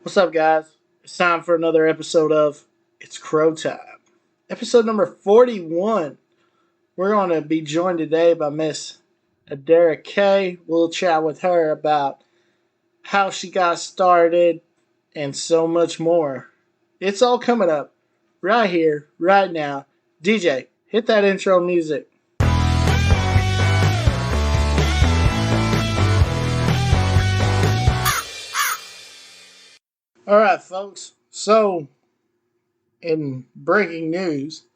What's up, guys? It's time for another episode of It's Crow Time. Episode number 41. We're going to be joined today by Miss Adara Kay. We'll chat with her about how she got started and so much more. It's all coming up right here, right now. DJ, hit that intro music. All right, folks. So, in breaking news,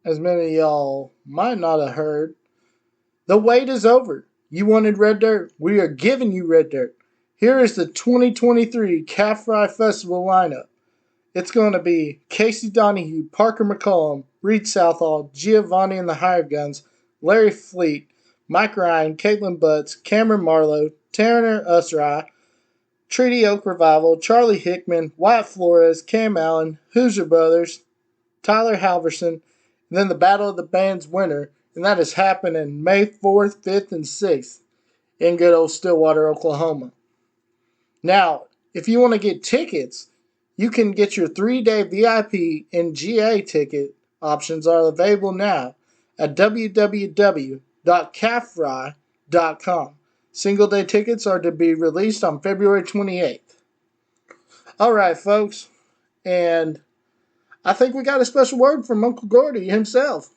as many of y'all might not have heard, the wait is over. You wanted red dirt? We are giving you red dirt. Here is the 2023 Calf Fry Festival lineup. It's going to be Casey Donahue, Parker McCollum, Reed Southall, Giovanni and the Hired Guns, Larry Fleet, Mike Ryan, Caitlin Butts, Cameron Marlowe, Tanner Usrai, Treaty Oak Revival, Charlie Hickman, Wyatt Flores, Cam Allen, Hoosier Brothers, Tyler Halverson, and then the Battle of the Bands winner, and that is happening May 4th, 5th, and 6th in good old Stillwater, Oklahoma. Now, if you want to get tickets, you can get your 3-day VIP and GA ticket options are available now at www.calffry.com. Single day tickets are to be released on February 28th. All right, folks, and I think we got a special word from Uncle Gordy himself.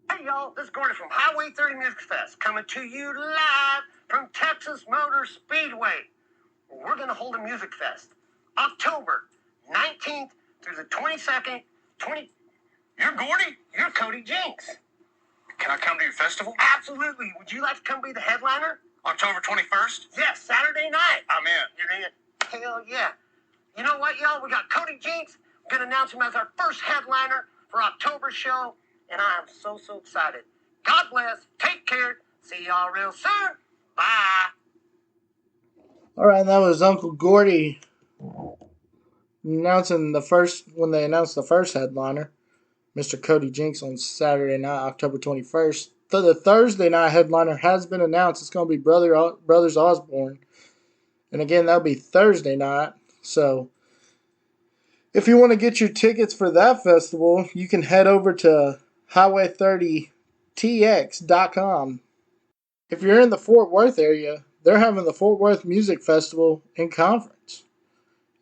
Hey, y'all, this is Gordy from Highway 30 Music Fest, coming to you live from Texas Motor Speedway. We're going to hold a music fest October 19th through the 22nd. You're Gordy? You're Cody Jinks. Can I come to your festival? Absolutely. Would you like to come be the headliner? October 21st? Yes, Saturday night. I'm in. You're in? Hell yeah. You know what, y'all? We got Cody Jinks. We're going to announce him as our first headliner for October's show, and I am so excited. God bless. Take care. See y'all real soon. Bye. All right, that was Uncle Gordy announcing when they announced the first headliner, Mr. Cody Jinks, on Saturday night, October 21st. The Thursday night headliner has been announced. It's going to be Brothers Osborne. And again, that'll be Thursday night. So, if you want to get your tickets for that festival, you can head over to highway30tx.com. If you're in the Fort Worth area, they're having the Fort Worth Music Festival and Conference.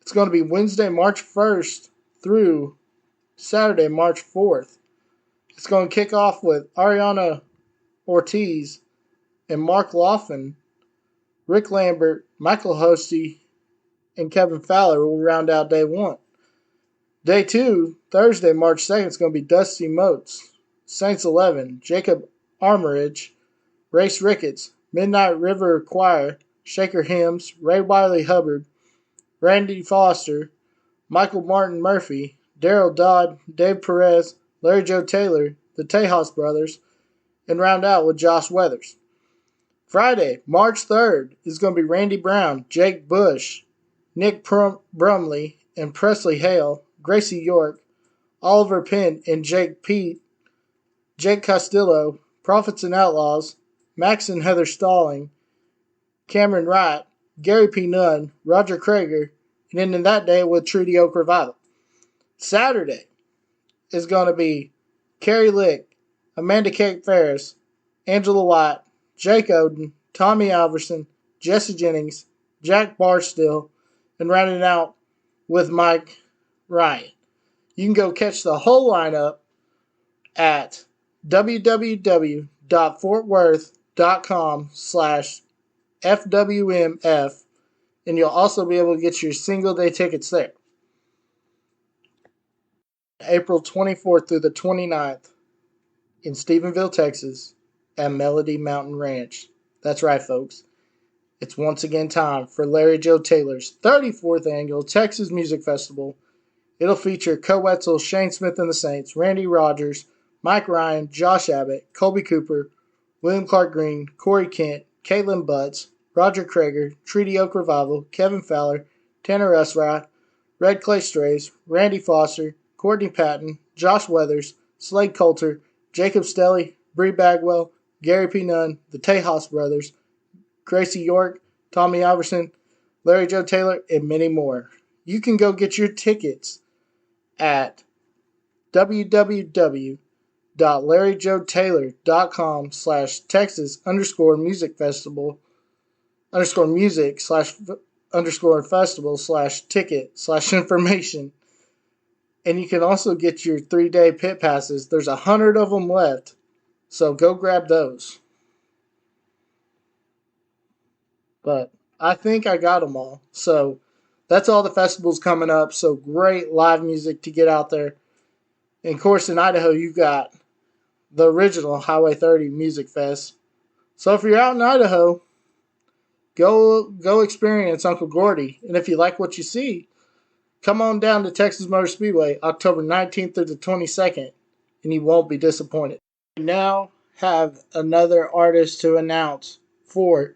It's going to be Wednesday, March 1st through Saturday, March 4th. It's going to kick off with Ariana Ortiz and Mark Laughlin. Rick Lambert, Michael Hosty, and Kevin Fowler will round out day one. Day two, Thursday, March 2nd, is going to be Dusty Motes, Saints 11, Jacob Armoridge, Race Ricketts, Midnight River Choir, Shaker Hymns, Ray Wiley Hubbard, Randy Foster, Michael Martin Murphy, Daryl Dodd, Dave Perez, Larry Joe Taylor, the Tejas Brothers, and round out with Josh Weathers. Friday, March 3rd, is going to be Randy Brown, Jake Bush, Nick Brumley, and Presley Hale, Gracie York, Oliver Penn, and Jake Pete, Jake Castillo, Prophets and Outlaws, Max and Heather Stalling, Cameron Wright, Gary P. Nunn, Roger Krager, and then in that day with Treaty Oak Revival. Saturday is going to be Carrie Lick, Amanda Kate Ferris, Angela White, Jake Oden, Tommy Alverson, Jesse Jennings, Jack Barstill, and rounding out with Mike Ryan. You can go catch the whole lineup at www.fortworth.com/FWMF, and you'll also be able to get your single day tickets there. April 24th through the 29th in Stephenville, Texas, at Melody Mountain Ranch. That's right, folks. It's once again time for Larry Joe Taylor's 34th annual Texas Music Festival. It'll feature Co-Wetzel, Shane Smith and the Saints, Randy Rogers, Mike Ryan, Josh Abbott, Colby Cooper, William Clark Green, Corey Kent, Caitlin Butts, Roger Krager, Treaty Oak Revival, Kevin Fowler, Tanner Usrai, Red Clay Strays, Randy Foster, Courtney Patton, Josh Weathers, Slade Coulter, Jacob Stelly, Bree Bagwell, Gary P. Nunn, the Tejas Brothers, Gracie York, Tommy Iverson, Larry Joe Taylor, and many more. You can go get your tickets at www.larryjoetaylor.com/Texas underscore music festival underscore music slash underscore festival slash ticket slash information. And you can also get your 3-day pit passes. There's 100 of them left, so go grab those. But I think I got them all. So that's all the festivals coming up. So great live music to get out there. And of course, in Idaho, you've got the original Highway 30 Music Fest. So if you're out in Idaho, go experience Uncle Gordy. And if you like what you see, come on down to Texas Motor Speedway October 19th through the 22nd, and you won't be disappointed. We now have another artist to announce for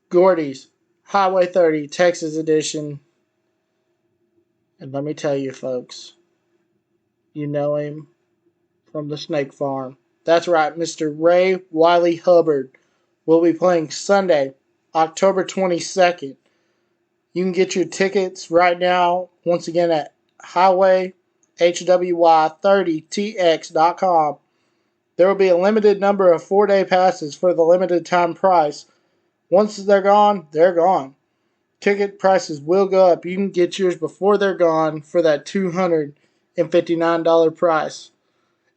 Gordy's Highway 30 Texas Edition. And let me tell you, folks, you know him from the Snake Farm. That's right, Mr. Ray Wiley Hubbard will be playing Sunday, October 22nd. You can get your tickets right now, once again, at highwayhwy30tx.com. There will be a limited number of 4-day passes for the limited time price. Once they're gone, they're gone. Ticket prices will go up. You can get yours before they're gone for that $259 price.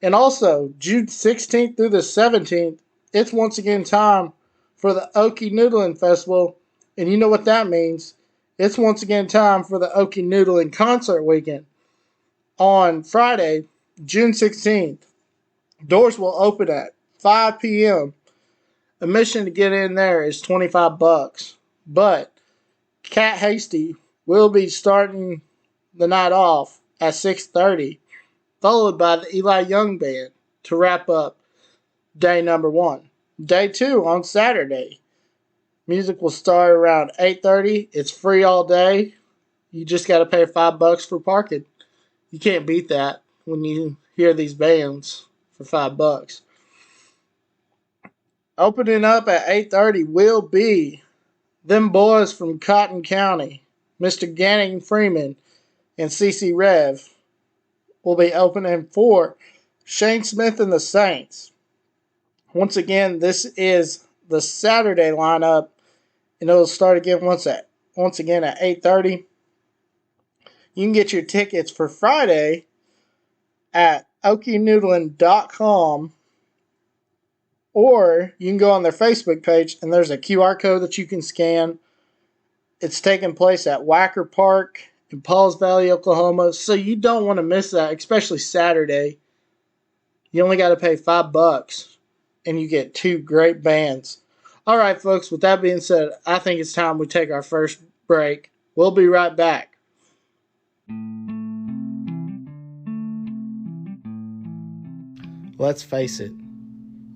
And also, June 16th through the 17th, it's once again time for the Okie Noodling Festival. And you know what that means. It's once again time for the Okie Noodling Concert Weekend. On Friday, June 16th, doors will open at 5 p.m. Admission to get in there is $25. But Cat Hasty will be starting the night off at 6:30, followed by the Eli Young Band to wrap up day number 1. Day 2 on Saturday. Music will start around 8:30. It's free all day. You just got to pay $5 for parking. You can't beat that when you hear these bands for $5. Opening up at 8:30 will be them boys from Cotton County, Mr. Ganning Freeman and CC Rev will be opening for Shane Smith and the Saints. Once again, this is the Saturday lineup, and it'll start again once again at 8:30. You can get your tickets for Friday at okienoodlin.com, or you can go on their Facebook page and there's a QR code that you can scan. It's taking place at Wacker Park in Pauls Valley, Oklahoma, so you don't want to miss that, especially Saturday. You only got to pay $5 and you get 2 great bands. All right, folks, with that being said, I think it's time we take our first break. We'll be right back. Let's face it,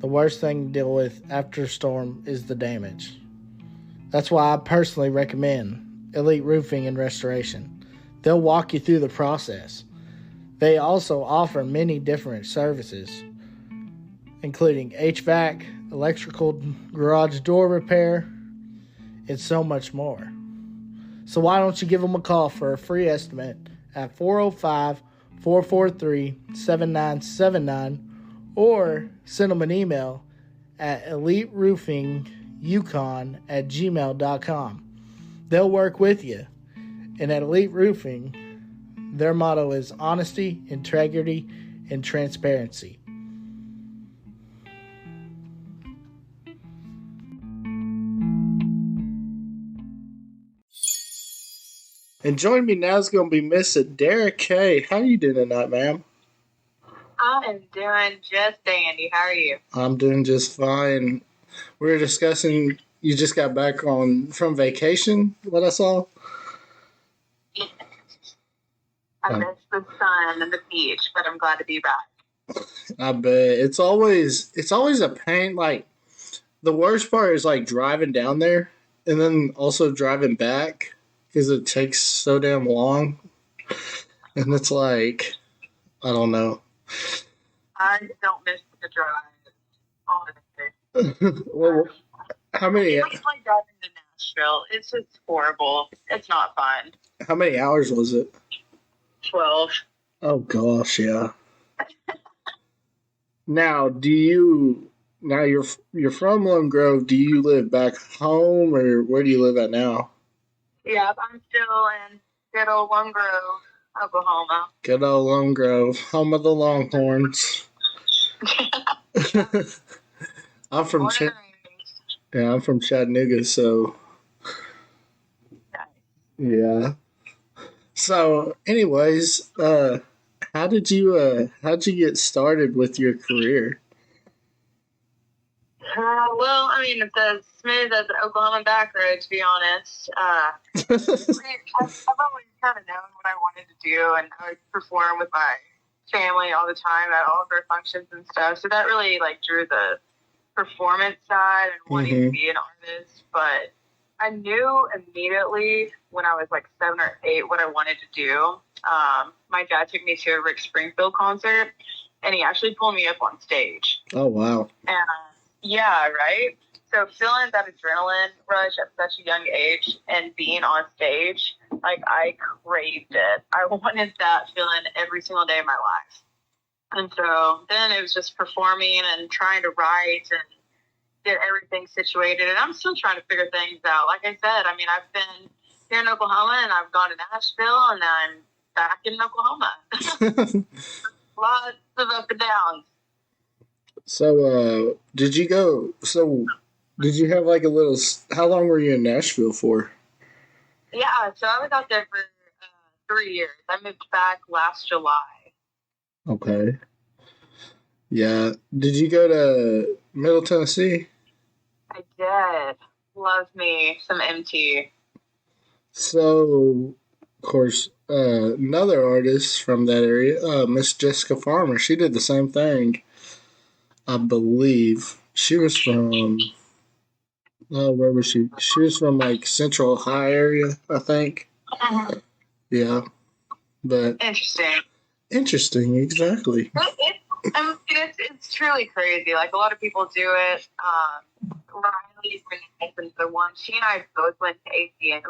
the worst thing to deal with after a storm is the damage. That's why I personally recommend Elite Roofing and Restoration. They'll walk you through the process. They also offer many different services, including HVAC, electrical garage door repair, and so much more. So why don't you give them a call for a free estimate at 405-443-7979, or send them an email at eliteroofinguyukon@gmail.com. They'll work with you. And at Elite Roofing, their motto is honesty, integrity, and transparency. And joining me now is going to be Miss Adara Kay. How are you doing tonight, ma'am? I'm doing just dandy. How are you? I'm doing just fine. We were discussing, you just got back from vacation, what I saw? Yes. I miss the sun and the beach, but I'm glad to be back. I bet. It's always a pain. Like, the worst part is, like, driving down there and then also driving back because it takes so damn long. And it's like, I don't know. I don't miss the drive, honestly. Well, how many? It was like driving to Nashville. It's just horrible. It's not fun. How many hours was it? 12. Oh gosh, yeah. Now, you're from Lone Grove. Do you live back home, or where do you live at now? Yeah, I'm still in good old Lone Grove, Oklahoma. Good old Lone Grove, home of the Longhorns. I'm from Born and raised. I'm from Chattanooga, so Nice. yeah. So, anyways, how'd you get started with your career? Well, I mean, it's as smooth as an Oklahoma back road, to be honest. I've always kind of known what I wanted to do, and I would perform with my family all the time at all of their functions and stuff. So that really drew the performance side and wanting to be an artist. But I knew immediately when I was 7 or 8 what I wanted to do. My dad took me to a Rick Springfield concert, and he actually pulled me up on stage. Oh wow! And yeah, right. So feeling that adrenaline rush at such a young age and being on stage, I craved it. I wanted that feeling every single day of my life. And so then it was just performing and trying to write and get everything situated. And I'm still trying to figure things out. Like I said, I mean, I've been here in Oklahoma and I've gone to Nashville and I'm back in Oklahoma. Lots of up and downs. So, did you have a little? How long were you in Nashville for? Yeah, so I was out there for 3 years. I moved back last July. Okay. Yeah. Did you go to Middle Tennessee? I did. Love me some MT. So, of course, another artist from that area, Miss Jessica Farmer, she did the same thing. I believe she was from. Where was she? She was from Central Ohio area, I think. Mm-hmm. Yeah, but interesting, exactly. It's truly crazy. A lot of people do it. Riley's the one. She and I both went to ACO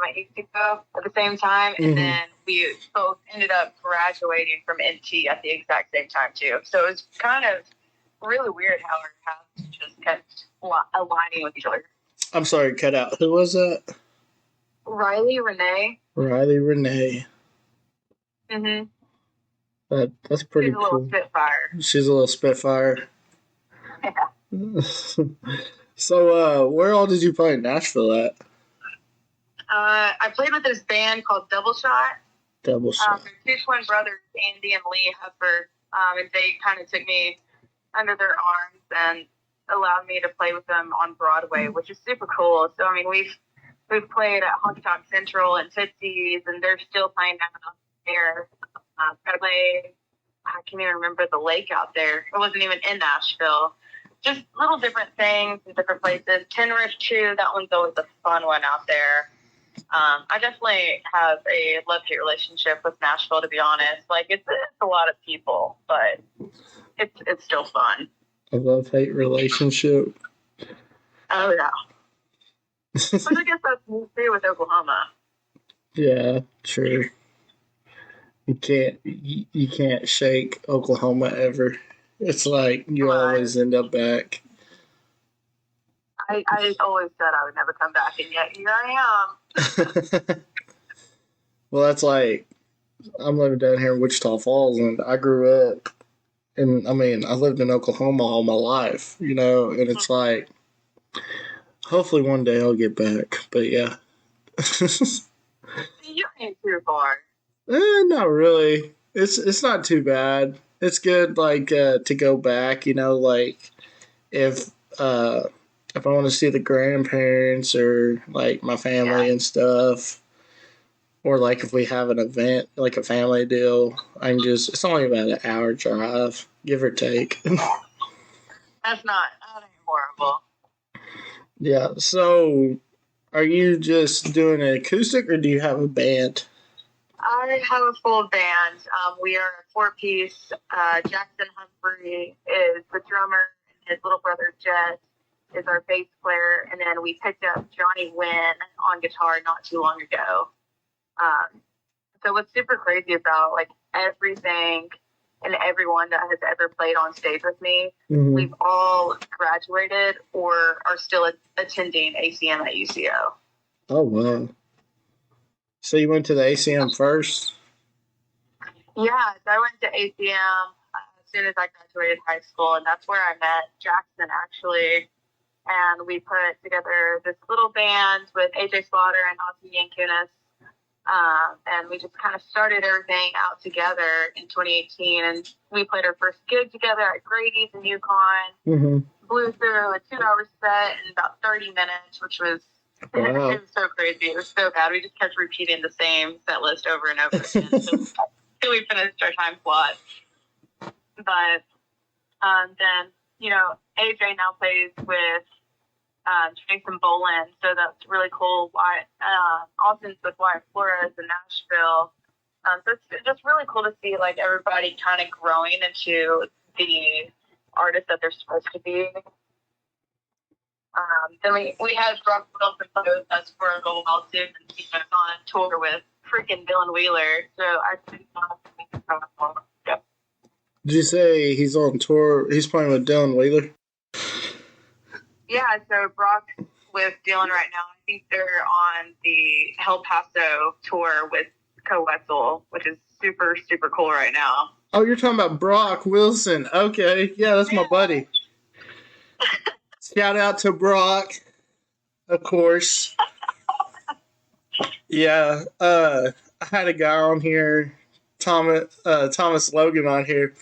at the same time, and then we both ended up graduating from NT at the exact same time too. So it was kind of really weird how our paths just kept aligning with each other. I'm sorry, cut out. Who was that? Riley Renee. Riley Renee. Mm-hmm. That's pretty cool. She's a little spitfire. She's a little spitfire. Yeah. So, where all did you play in Nashville at? I played with this band called Double Shot. Double Shot. They're two twin brothers, Andy and Lee Huffer, and they kind of took me under their arms and allowed me to play with them on Broadway, which is super cool. So, I mean, we've played at Honky Tonk Central and Tootsie's, and they're still playing down there. Got to play, I can't even remember the lake out there. It wasn't even in Nashville. Just little different things in different places. Tenerife, too, that one's always a fun one out there. I definitely have a love-hate relationship with Nashville, to be honest. It's a lot of people, but it's still fun. A love-hate relationship? Oh, yeah. But I guess that's true with Oklahoma. Yeah, true. You can't shake Oklahoma ever. It's you always end up back. I always said I would never come back, and yet here I am. Well, that's I'm living down here in Wichita Falls, and I grew up, and I lived in Oklahoma all my life, and it's hopefully one day I'll get back, but yeah. You ain't too far. Not really. It's not too bad. It's good, to go back, if I want to see the grandparents or my family and stuff, or if we have an event, a family deal, it's only about an hour drive, give or take. That ain't horrible. Yeah. So, are you just doing an acoustic, or do you have a band? I have a full band. We are a 4-piece. Jackson Humphrey is the drummer, and his little brother Jess is our bass player, and then we picked up Johnny Wynn on guitar not too long ago. So what's super crazy about like everything and everyone that has ever played on stage with me, we've all graduated or are still attending ACM at UCO. Oh, wow. So you went to the ACM first? Yeah, so I went to ACM as soon as I graduated high school, and that's where I met Jackson, actually. And we put together this little band with AJ Slaughter and Ozzy Yankunis. And we just kind of started everything out together in 2018. And we played our first gig together at Grady's in Yukon. Blew through a 2-hour set in about 30 minutes, which was, wow. It was so crazy. It was so bad. We just kept repeating the same set list over and over again until we finished our time slot. But then, AJ now plays with Jason Boland, so that's really cool. Austin's with Wyatt Flores in Nashville. So it's just really cool to see like everybody kind of growing into the artist that they're supposed to be. Then we had Brock Wilson play with us for a little while too, and he went on tour with freaking Dylan Wheeler. So I think yep. Did you say he's on tour? He's playing with Dylan Wheeler? Yeah, so Brock with Dylan right now. I think they're on the El Paso tour with Co Wetzel, which is super, super cool right now. Oh, you're talking about Brock Wilson. Okay. Yeah, that's my buddy. Shout out to Brock, of course. Yeah, I had a guy on here, Thomas Logan on here,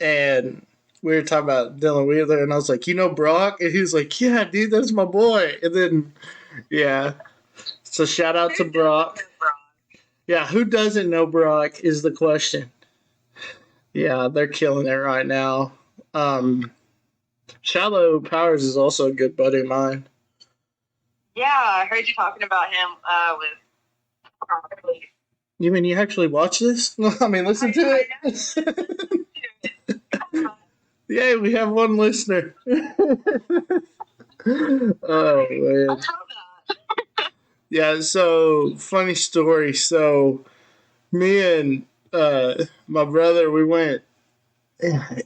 and we were talking about Dylan Wheeler, and I was like, Brock? And he was like, yeah, dude, that's my boy. And then, yeah. So shout out to Brock. Yeah, who doesn't know Brock is the question. Yeah, they're killing it right now. Shallow Powers is also a good buddy of mine. Yeah, I heard you talking about him with... You mean you actually watch this? I mean, listen to it. Yay, we have one listener. Oh, man. Yeah, so, funny story. So, me and my brother, we went,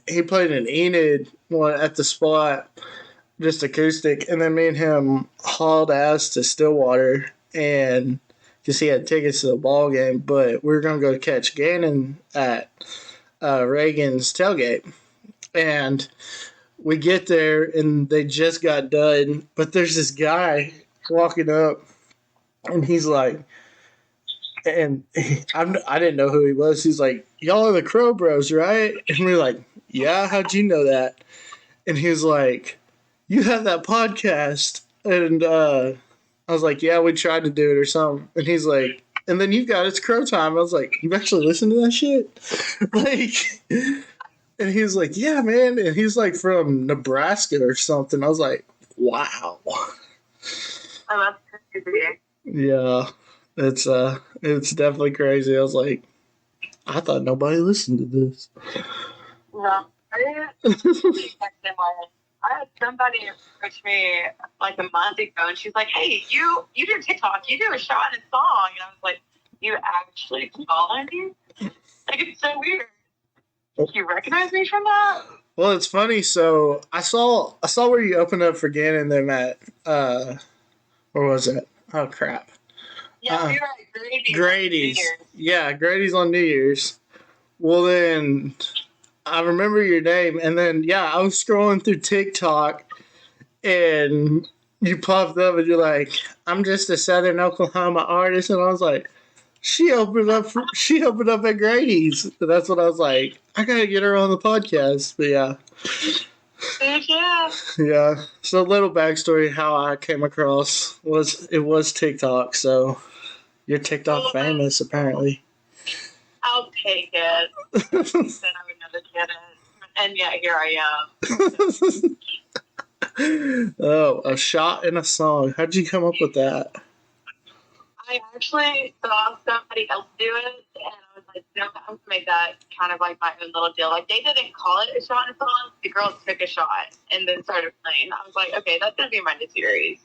he played an Enid one at the spot, just acoustic, and then me and him hauled ass to Stillwater, and because he had tickets to the ball game, but we were going to go catch Gannon at Reagan's tailgate. And we get there, and they just got done, but there's this guy walking up, and he's like, and I didn't know who he was. He's like, y'all are the Crow Bros, right? And we're like, yeah, how'd you know that? And he's like, you have that podcast. And I was like, yeah, we tried to do it or something. And he's like, and then you've got It's Crow Time. I was like, you actually listen to that shit? Like, and he was like, yeah, man. And he's like from Nebraska or something. I was like, wow. Oh, that's crazy. Yeah, it's definitely crazy. I was like, I thought nobody listened to this. No, I had somebody approach me like a month ago, and she's like, hey, you do TikTok, you do a shot in a song. And I was like, you actually follow me? Like, it's so weird. Did you recognize me from that? Well, it's funny. So I saw where you opened up for Gannon and them at, where was it? Oh, crap. Yeah, we were at Grady's. Yeah, Grady's on New Year's. Well, then I remember your name, and then, yeah, I was scrolling through TikTok, and you popped up, and you're like, I'm just a Southern Oklahoma artist, and I was like, she opened up at Grady's. So that's what I was like, I gotta get her on the podcast. But yeah. Yeah. Yeah. So a little backstory how I came across was TikTok. So you're TikTok famous apparently. I'll take it. Then I would never get it. And yeah, here I am. Oh, a shot in a song. How'd you come up with that? I actually saw somebody else do it, and I was like, I'm gonna make that kind of like my own little deal. Like they didn't call it a shot and song. The girls took a shot and then started playing. I was like, okay, that's gonna be my new series.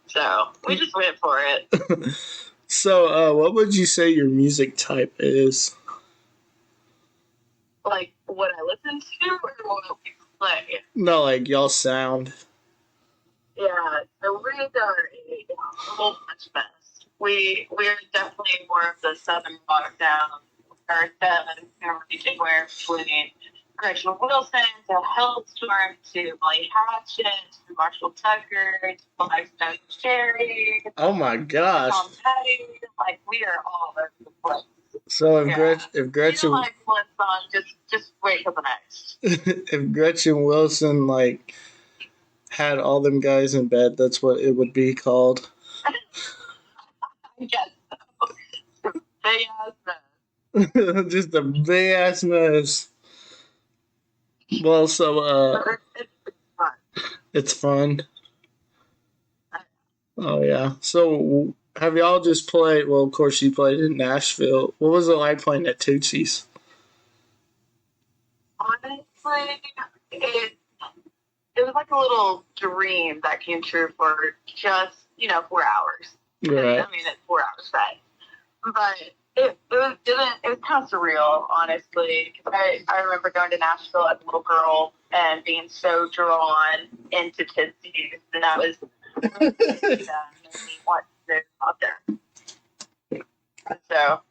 So we just went for it. So, what would you say your music type is? Like what I listen to or what we play? No, like y'all sound. Yeah, so we are a whole bunch mess. We're definitely more of the southern rock down, or seven, anywhere between Gretchen Wilson to Hellstorm to Molly Hatchet to Marshall Tucker to Blackstone Cherry. Oh my gosh! Tom Petty, like we are all over the place. So if Yeah. if Gretchen, you don't like one song, just wait for the next. if Gretchen Wilson like had all them guys in bed, that's what it would be called. Yes. Big ass mess. Just a big ass mess. Well, so It's fun. it's fun. Oh yeah. So have y'all just played? Well, of course you played in Nashville. What was it like playing at Tootsie's? Honestly, it was like a little dream that came true for just 4 hours. Right. I mean, it's 4 hours set, but it was kind of surreal, honestly. Because I remember going to Nashville as a little girl and being so drawn into Tootsie's, and that was really that made me want to move out there. So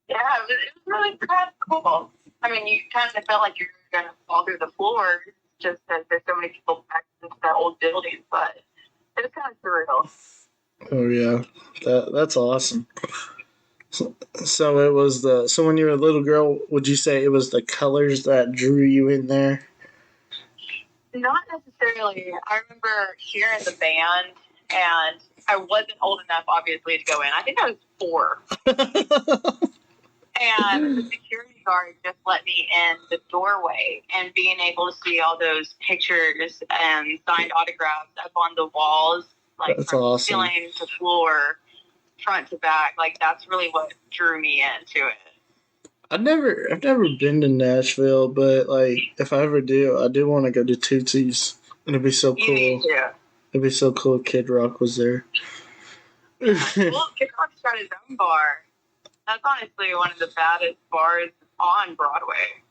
yeah, it was really kind of cool. I mean, you kind of felt like you were going to fall through the floors just because there's so many people back into that old building, but it was kind of surreal. Oh yeah, that's awesome. So it was so when you were a little girl, would you say it was the colors that drew you in there? Not necessarily. I remember hearing the band, and I wasn't old enough, obviously, to go in. I think I was 4. And the security guard just let me in the doorway, and being able to see all those pictures and signed autographs up on the walls, like That's from awesome. ceiling to floor, front to back, like that's really what drew me into it. I've never been to Nashville, but like if I ever do, I do want to go to Tootsie's. It'd be so cool. You need to. It'd be so cool if Kid Rock was there. Well, Kid Rock's got his own bar. That's honestly one of the baddest bars on Broadway.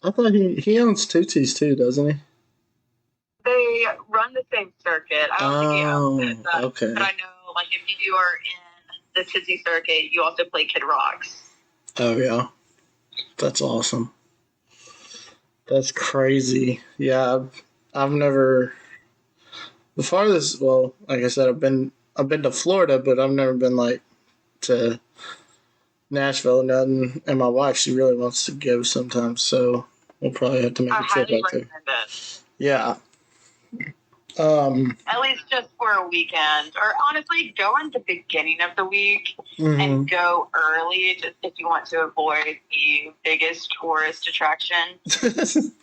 I thought he owns Tootsie's too, doesn't he? They run the same circuit. I don't think he owns it, but, okay. but I know, like, if you are in the Tootsie circuit, you also play Kid Rock's. Oh yeah, that's awesome. That's crazy. Yeah, I've never. The farthest, well, like I said, I've been to Florida, but I've never been like to Nashville or nothing. And my wife, she really wants to go sometimes, so we'll probably have to make a trip out there. Yeah. At least just for a weekend, or honestly, go in the beginning of the week and go early, just if you want to avoid the biggest tourist attraction. Is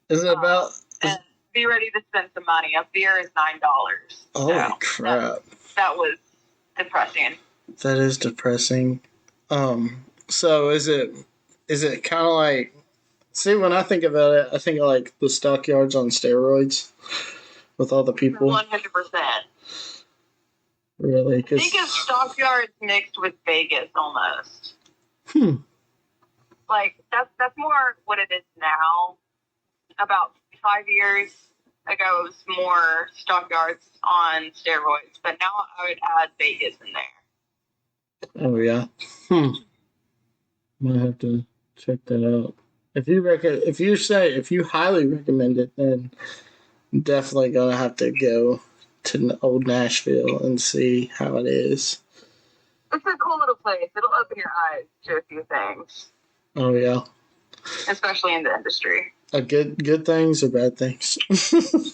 it about? And be ready to spend some money. A beer is $9. Holy crap! That was depressing. That is depressing. So is it kind of like? See, when I think about it, I think of like the stockyards on steroids with all the people. 100%. Really? Think of stockyards mixed with Vegas almost. Like, that's more what it is now. About 5 years ago, it was more stockyards on steroids, but now I would add Vegas in there. Oh, yeah. Might have to check that out. If you highly recommend it, then I'm definitely gonna have to go to old Nashville and see how it is. It's a cool little place. It'll open your eyes to a few things. Oh yeah. Especially in the industry. Good things or bad things?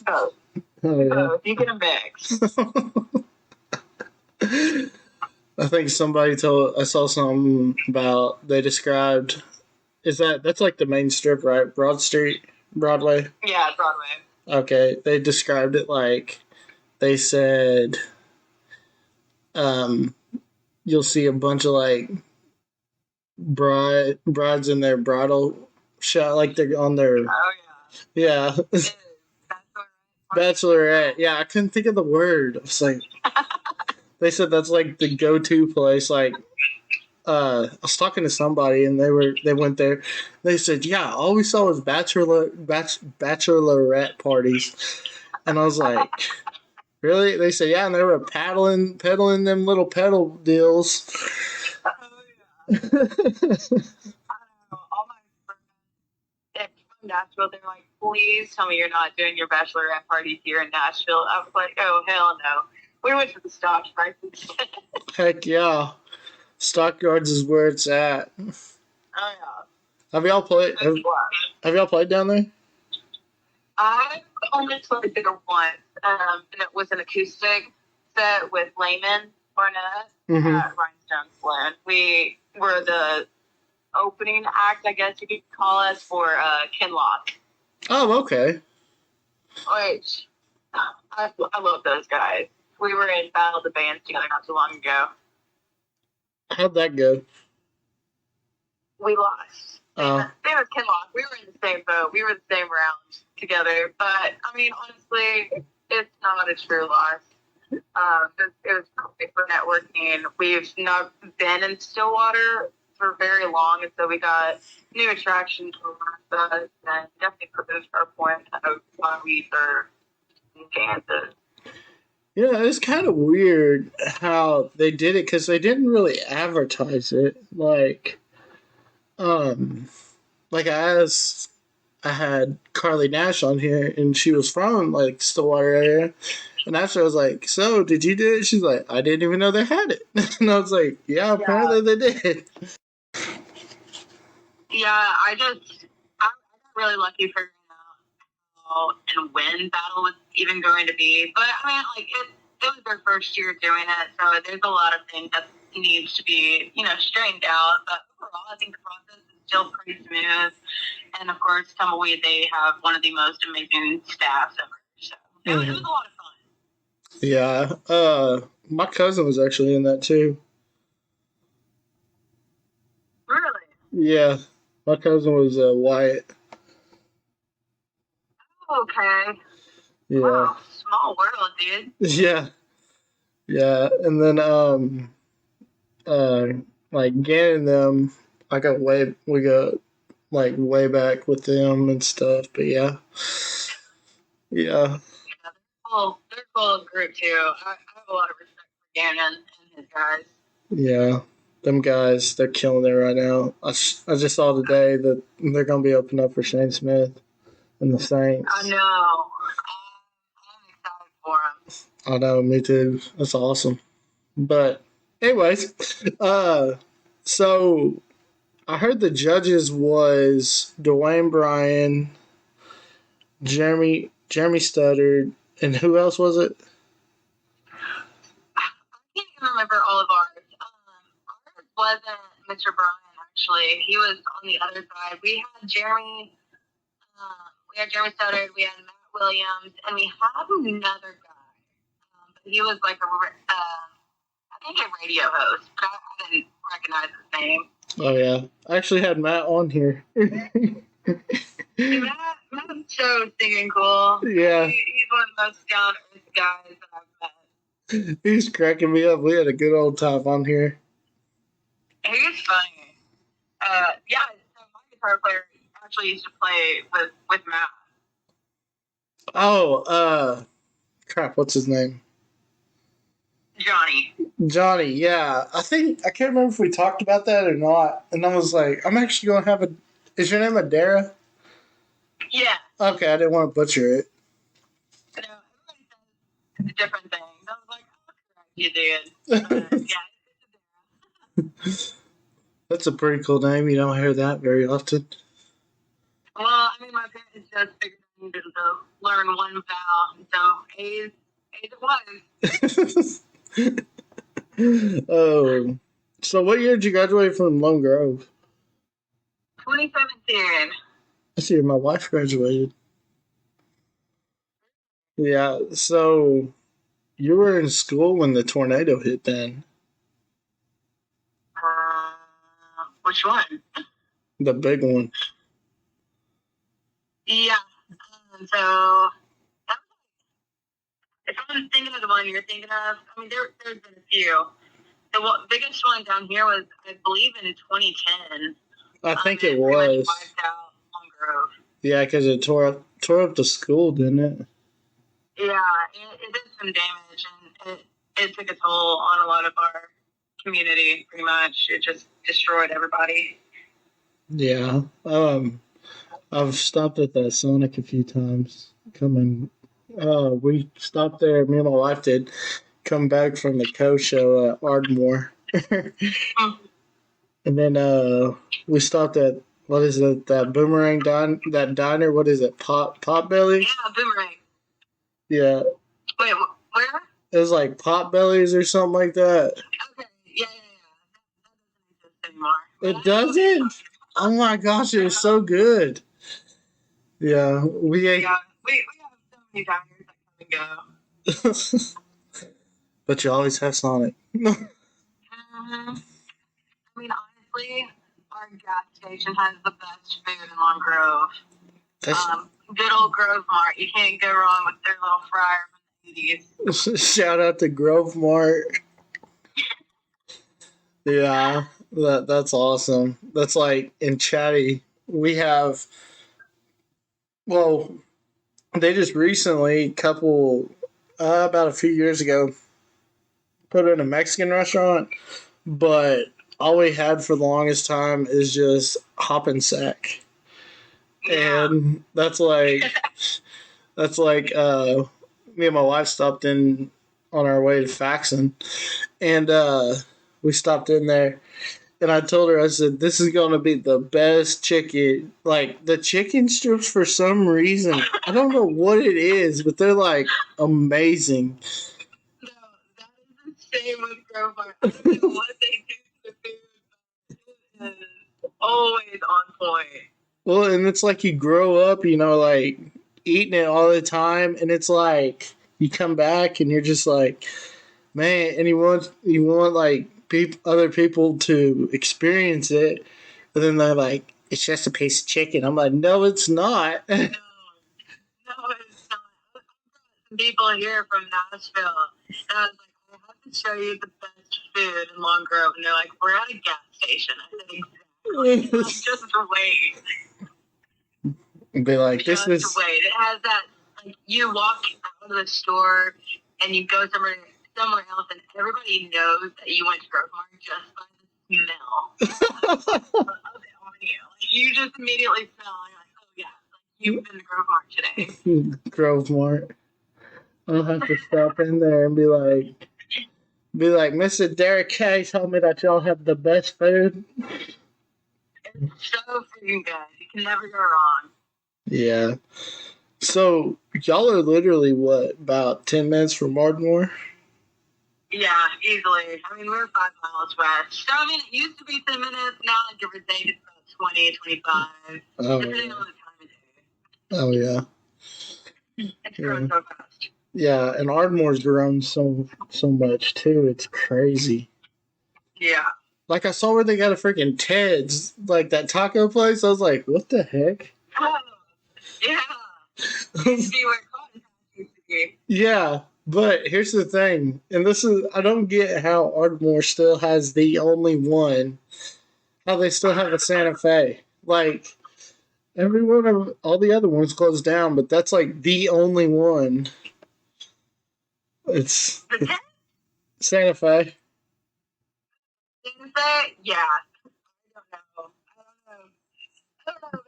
Both. Oh yeah. Both. You get a mix. I think I saw something about, they described, that's like the main strip, right? Broadway? Yeah, Broadway. Okay, they described it like, they said, you'll see a bunch of like brides in their bridal shot, like they're on their Oh yeah yeah, it is. That's what bachelorette. Yeah, I couldn't think of the word. It's like they said that's like the go-to place. Like I was talking to somebody and they went there. They said, yeah, all we saw was bachelorette parties, and I was like, really? They said, yeah, and they were peddling them little pedal deals. Oh yeah. I know. All my friends from Nashville, they're like, please tell me you're not doing your bachelorette party here in Nashville. I was like, oh hell no. We went to the stock prices. Heck yeah, Stockyards is where it's at. Oh yeah. Have y'all played? Have y'all played down there? I've only played there once, and it was an acoustic set with Layman Barnett at Rhinestone Saloon. We were the opening act, I guess you could call us, for Kinlock, Oh, okay. which I love those guys. We were in Battle of the Bands together not too long ago. How'd that go? We lost. Oh. Same as Kinlock. We were in the same boat. We were the same round together. But, I mean, honestly, it's not a true loss. It was perfect for networking. We've not been in Stillwater for very long, and so we got new attractions for us, and definitely proved our point of why we serve in Kansas. Yeah, it's kind of weird how they did it because they didn't really advertise it. Like I had Carly Nash on here, and she was from like Stillwater area, and after I was like, "So, did you do it?" She's like, "I didn't even know they had it," and I was like, "Yeah, apparently they did." Yeah, I'm really lucky for and when battle was even going to be. But I mean, like it was their first year doing it, so there's a lot of things that needs to be, straightened out. But overall, I think the process is still pretty smooth. And of course, Tumbleweed, they have one of the most amazing staffs ever. So it was a lot of fun. Yeah, my cousin was actually in that too. Really? Yeah, my cousin was Wyatt. Okay. Yeah. Wow, small world, dude. Yeah, yeah, and then like Gann and them, we got like way back with them and stuff. But yeah, yeah, They're cool group too. I have a lot of respect for Gannon and his guys. yeah. Them guys, they're killing it right now. I just saw today that they're gonna be opening up for Shane Smith and the Saints. I know. I'm excited for him. I know, me too. That's awesome. But anyways, so I heard the judges was Dwayne Bryan, Jeremy Studdard, and who else was it? I can't even remember all of ours. Ours wasn't Mr. Bryan, actually. He was on the other side. We had Jeremy Stoddard, we had Matt Williams, and we had another guy. But he was like I think a radio host, but I didn't recognize his name. Oh yeah, I actually had Matt on here. Matt's so singing cool. Yeah, He's one of the most down to earth guys that I've met. he's cracking me up. We had a good old time on here. He's funny. Yeah, so my guitar player actually used to play with Matt. Oh, crap, what's his name? Johnny, yeah. I can't remember if we talked about that or not. And I was like, I'm actually going to have is your name Adara? Yeah. Okay, I didn't want to butcher it. No, everybody says different things. I was like, oh, correct, you did. Yeah. That's a pretty cool name. You don't hear that very often. Well, I mean, my parents just figured I needed to learn one vowel, so A's it was. Oh, so what year did you graduate from Lone Grove? 2017. That's the year my wife graduated. Yeah, so you were in school when the tornado hit then. Which one? The big one. Yeah. So, if I'm thinking of the one you're thinking of, I mean, there's been a few. The biggest one down here was, I believe, in 2010. I think it pretty much was. wiped out Long Grove. Yeah, because it tore up the school, didn't it? Yeah, it did some damage, and it took a toll on a lot of our community, pretty much. It just destroyed everybody. Yeah. I've stopped at that Sonic a few times. We stopped there. Me and my wife did come back from the show at Ardmore. And then we stopped at, what is it, that Boomerang that diner, what is it, Potbellies? Yeah, Boomerang. Yeah. Wait, where? It was like Potbellies or something like that. Okay, yeah. That doesn't exist anymore. It doesn't? Oh my gosh, it was so good. Yeah, we ate. Yeah, we have so many diners that come and go. But you always have Sonic. I mean, honestly, our gas station has the best food in Long Grove. Good old Grove Mart. You can't go wrong with their little fryer from the 80s. Shout out to Grove Mart. Yeah, that's awesome. That's like in Chatty, we have. Well, they just recently, about a few years ago, put in a Mexican restaurant, but all we had for the longest time is just Hop and Sack. Yeah. And that's like me and my wife stopped in on our way to Faxon, and we stopped in there, and I told her, I said, this is going to be the best chicken. Like, the chicken strips, for some reason, I don't know what it is, but they're like amazing. No, that is the same with Grove Mart. I don't know what they do to the food. It is always on point. Well, and it's like you grow up, like eating it all the time, and it's like you come back and you're just like, man, and you want like other people to experience it, and then they're like, it's just a piece of chicken. I'm like, no, it's not. No, it's not. People here from Nashville, and I was like, I have to show you the best food in Long Grove, and they're like, we're at a gas station. I said, exactly. Just wait. Be like, just wait. It has that, like, you walk out of the store and you go somewhere else, and everybody knows that you went to Grove Mart just by the smell of it on you. Like, you just immediately smell, and you're like, oh yeah, like, you've been to Grove Mart today. Grove Mart. I'll have to stop in there and be like, Mr. Adara Kay told me that y'all have the best food. It's so freaking good. You can never go wrong. Yeah. So, y'all are literally, about 10 minutes from Ardmore? Yeah, easily. I mean, we're 5 miles west. So, I mean, it used to be 10 minutes. Now, give or take, it's about 20, 25. Oh, depending on the time of day. Oh, yeah. It's growing so fast. Yeah, and Ardmore's grown so much, too. It's crazy. Yeah. Like, I saw where they got a freaking Ted's, like that taco place. I was like, what the heck? Oh, yeah. Used to be where Cotton used to be. Yeah, but here's the thing, and I don't get how Ardmore still has the only one. How they still have a Santa Fe. Like, all the other ones closed down, but that's like the only one. It's Santa Fe. Santa Fe? Yeah. I don't know about it.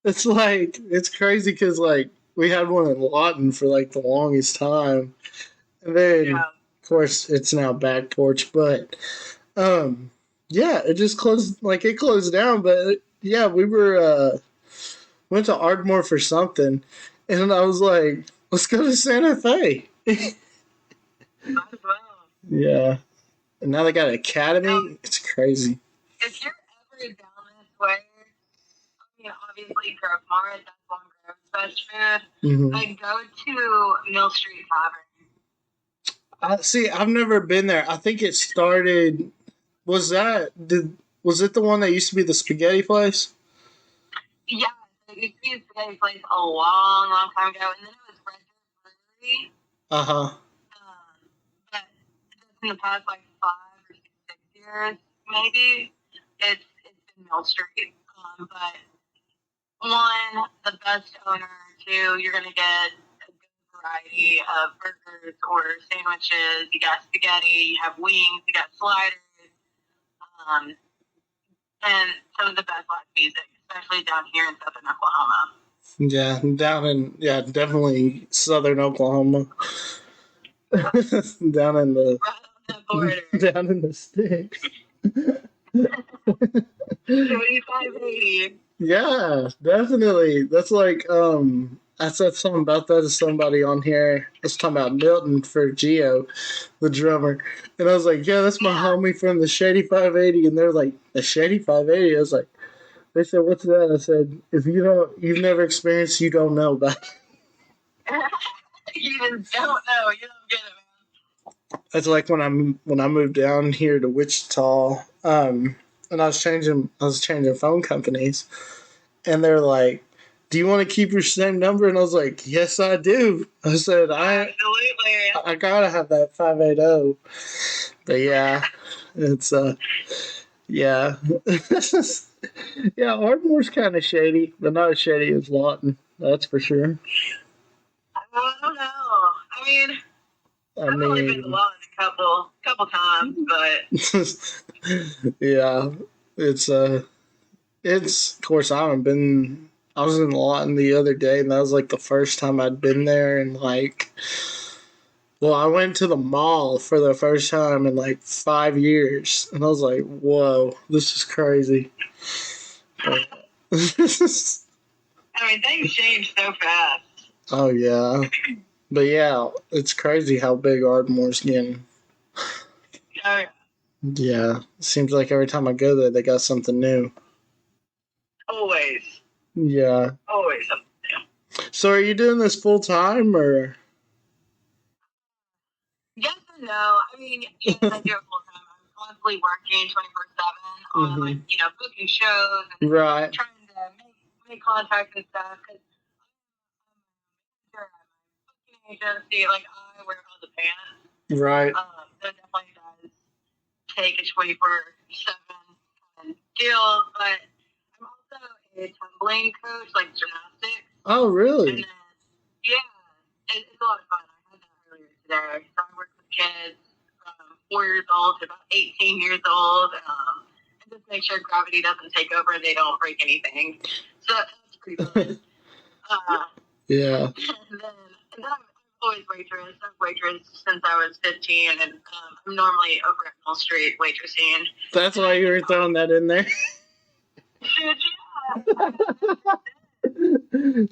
It's like, it's crazy because, like, we had one in Lawton for, like, the longest time. And then, of course, it's now back porch. But, yeah, it just closed, like, it closed down. But, yeah, we went to Ardmore for something. And I was like, let's go to Santa Fe. Might as well. Yeah. And now they got an Academy. It's crazy. If you're ever down this way, I mean, obviously Grove Mart, that's Long Grove's best food. Mm-hmm. Like, go to Mill Street Tavern. See, I've never been there. I think it started. Was that Was it the one that used to be the spaghetti place? Yeah, it used to be a spaghetti place a long, long time ago, and then it was Red Dirt Brewery. Uh-huh. But in the past, like 5 or 6 years, maybe, it's been Mill Street. But one, the best owner. Two, you're gonna get a good variety of burgers or sandwiches. You got spaghetti, you have wings, you got sliders, and some of the best live music, especially down here in Southern Oklahoma. Yeah, definitely southern Oklahoma. down in the Right on the border. down in the sticks. 3580. Yeah, definitely. That's like I said something about that to somebody on here. I was talking about Milton for Geo, the drummer. And I was like, yeah, that's my homie from the Shady 580. And they're like, the Shady 580? I was like, they said, what's that? I said, if you've never experienced, you don't know about it. You just don't know. You don't get it, man. That's like when I moved down here to Wichita, and I was changing phone companies, and they're like, "Do you want to keep your same number?" And I was like, "Yes, I do." I said, Absolutely. I gotta have that 580." But yeah, it's yeah, yeah. Ardmore's kind of shady, but not as shady as Lawton. That's for sure. I don't know. I mean, I've only been to Lawton a couple times, but yeah, it's of course I haven't been. I was in Lawton the other day, and that was like the first time I'd been there, and like, well, I went to the mall for the first time in like 5 years, and I was like, whoa, this is crazy. I mean, things change so fast. Oh yeah, but yeah, it's crazy how big Ardmore's getting. Oh, yeah. Yeah, seems like every time I go there, they got something new. Always. Yeah. Always something new. So, are you doing this full time, or? Yes and no. I mean, yes, I do it full time. I'm constantly working 24/7 on like booking shows and Right. trying to make contacts and stuff. Because I'm a booking agency, like I wear all the pants. Right. So it definitely does take a 24/7 deal. But I'm also a tumbling coach, like gymnastics. Oh, really? And then, yeah, it's a lot of fun. I had that earlier today. So I work with kids from 4 years old to about 18 years old. And just make sure gravity doesn't take over and they don't break anything. So that's pretty fun. Yeah. And then I've always waitressed. I've waitressed since I was 15, and I'm normally over at Mill Street waitressing. That's why you were throwing that in there.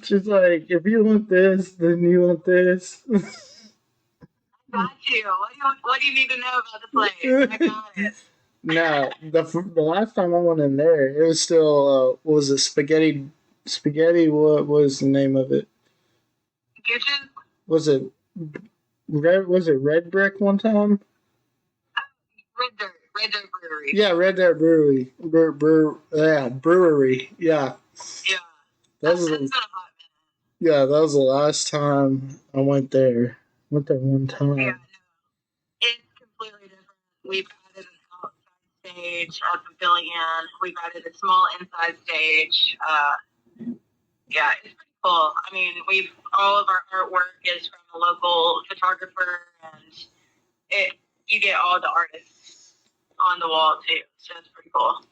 She's like, if you want this, then you want this. Got you. What do you need to know about the place? I got it. No, the last time I went in there, it was still what was it, spaghetti? Spaghetti. What was the name of it? Gooch's? Was it red? Was it Red Brick one time? Red Dirt Brewery. Yeah, Red Dirt Brewery. Brewery. Yeah. Yeah. That was been a hot minute. Yeah, that was the last time I went there. Went there one time. Yeah, no. It's completely different. We've added an outside stage at the pavilion. We've added a small inside stage. Yeah, it's pretty cool. I mean, all of our artwork is from a local photographer, and you get all the artists on the wall too. So it's pretty cool.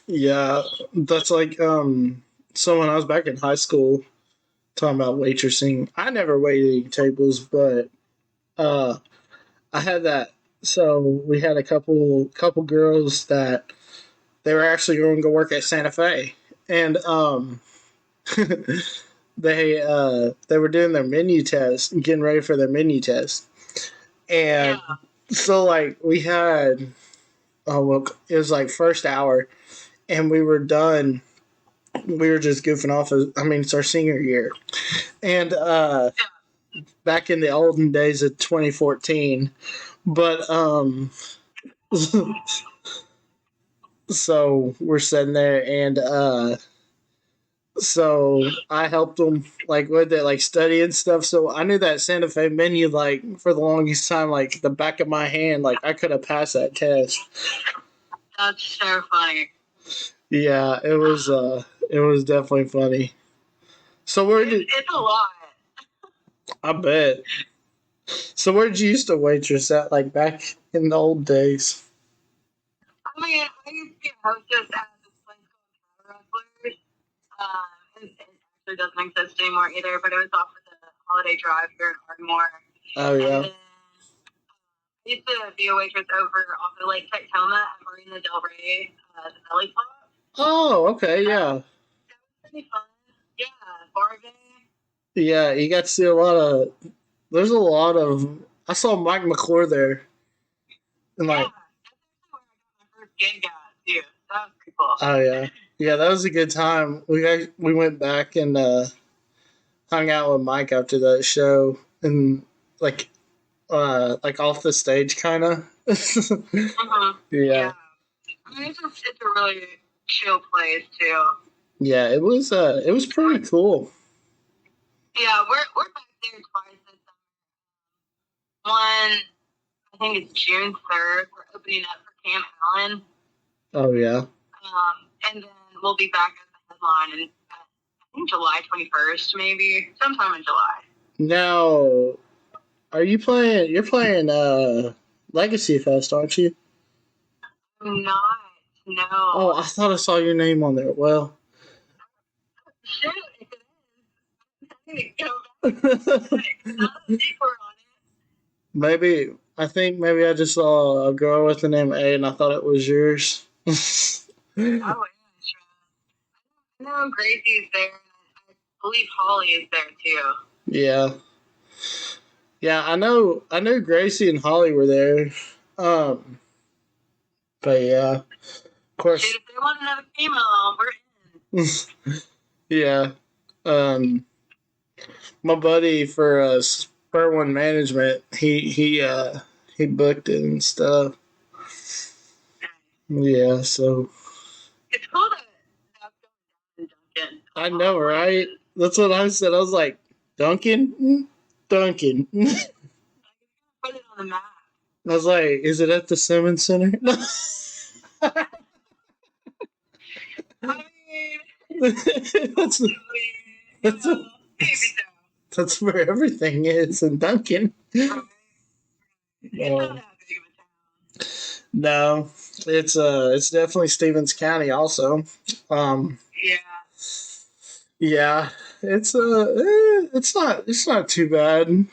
Yeah, that's like so when I was back in high school talking about waitressing, I never waited any tables, but I had that. So we had a couple girls that they were actually going to go work at Santa Fe, and they were doing their menu test, getting ready for their menu test, and so like we had it was like first hour, and we were done. We were just goofing off. I mean, it's our senior year, and back in the olden days of 2014, but So we're sitting there, and so I helped him like with it, like study and stuff. So I knew that Santa Fe menu like for the longest time, like the back of my hand. Like I could have passed that test. That's so funny. Yeah, it was definitely funny. So where did It's a lot. I bet? So where did you used to waitress at, like back in the old days? I mean, I used to be a hostess at this place called Pro Wrestlers. It actually doesn't exist anymore either, but it was off of the Holiday Drive here in Ardmore. Oh And yeah, then I used to be a waitress over off of Lake Tacoma at Marina Del Rey, the Belly Pop. oh okay, yeah, That was pretty fun. Yeah, Bargain. yeah. You got to see a lot of. There's a lot of. I saw Mike McClure there, and Yeah, like, that's actually where I got my first gig at, too. That was pretty cool. oh yeah, yeah. That was a good time. We went back and hung out with Mike after that show, and like off the stage, kind of. Yeah. Yeah, I mean, it's a really chill place, too. yeah. It was pretty cool. Yeah, we're back there twice this summer. One, I think it's June 3rd. We're opening up for Cam Allen. Oh yeah. And then we'll be back as the headline in, I think, July 21st, maybe. Sometime in July. Now, are you playing? You're playing Legacy Fest, aren't you? I'm not. No. Oh, I thought I saw your name on there. Well, Shoot, if it is, I need to go back and check. Not a secret on it. maybe I think maybe I just saw a girl with the name A, and I thought it was yours. Oh, yeah, sure. I know Gracie's there, and I believe Holly is there, too. Yeah, yeah. I know Gracie and Holly were there. Um, but yeah, of course. Shoot, if they want another female, we're in. Yeah. Um, my buddy for Spur One Management, he booked it and stuff. Yeah, so It's cool that that's going down in Duncan. I know, right? That's what I said. I was like, Duncan, Duncan. Put it on the map. I was like, is it at the Simmons Center? I mean, that's possibly, that's maybe so. that's where everything is in Duncan. Right? It's not No, that big of a town. no, it's definitely Stevens County also. Um, Yeah. yeah, it's not too bad.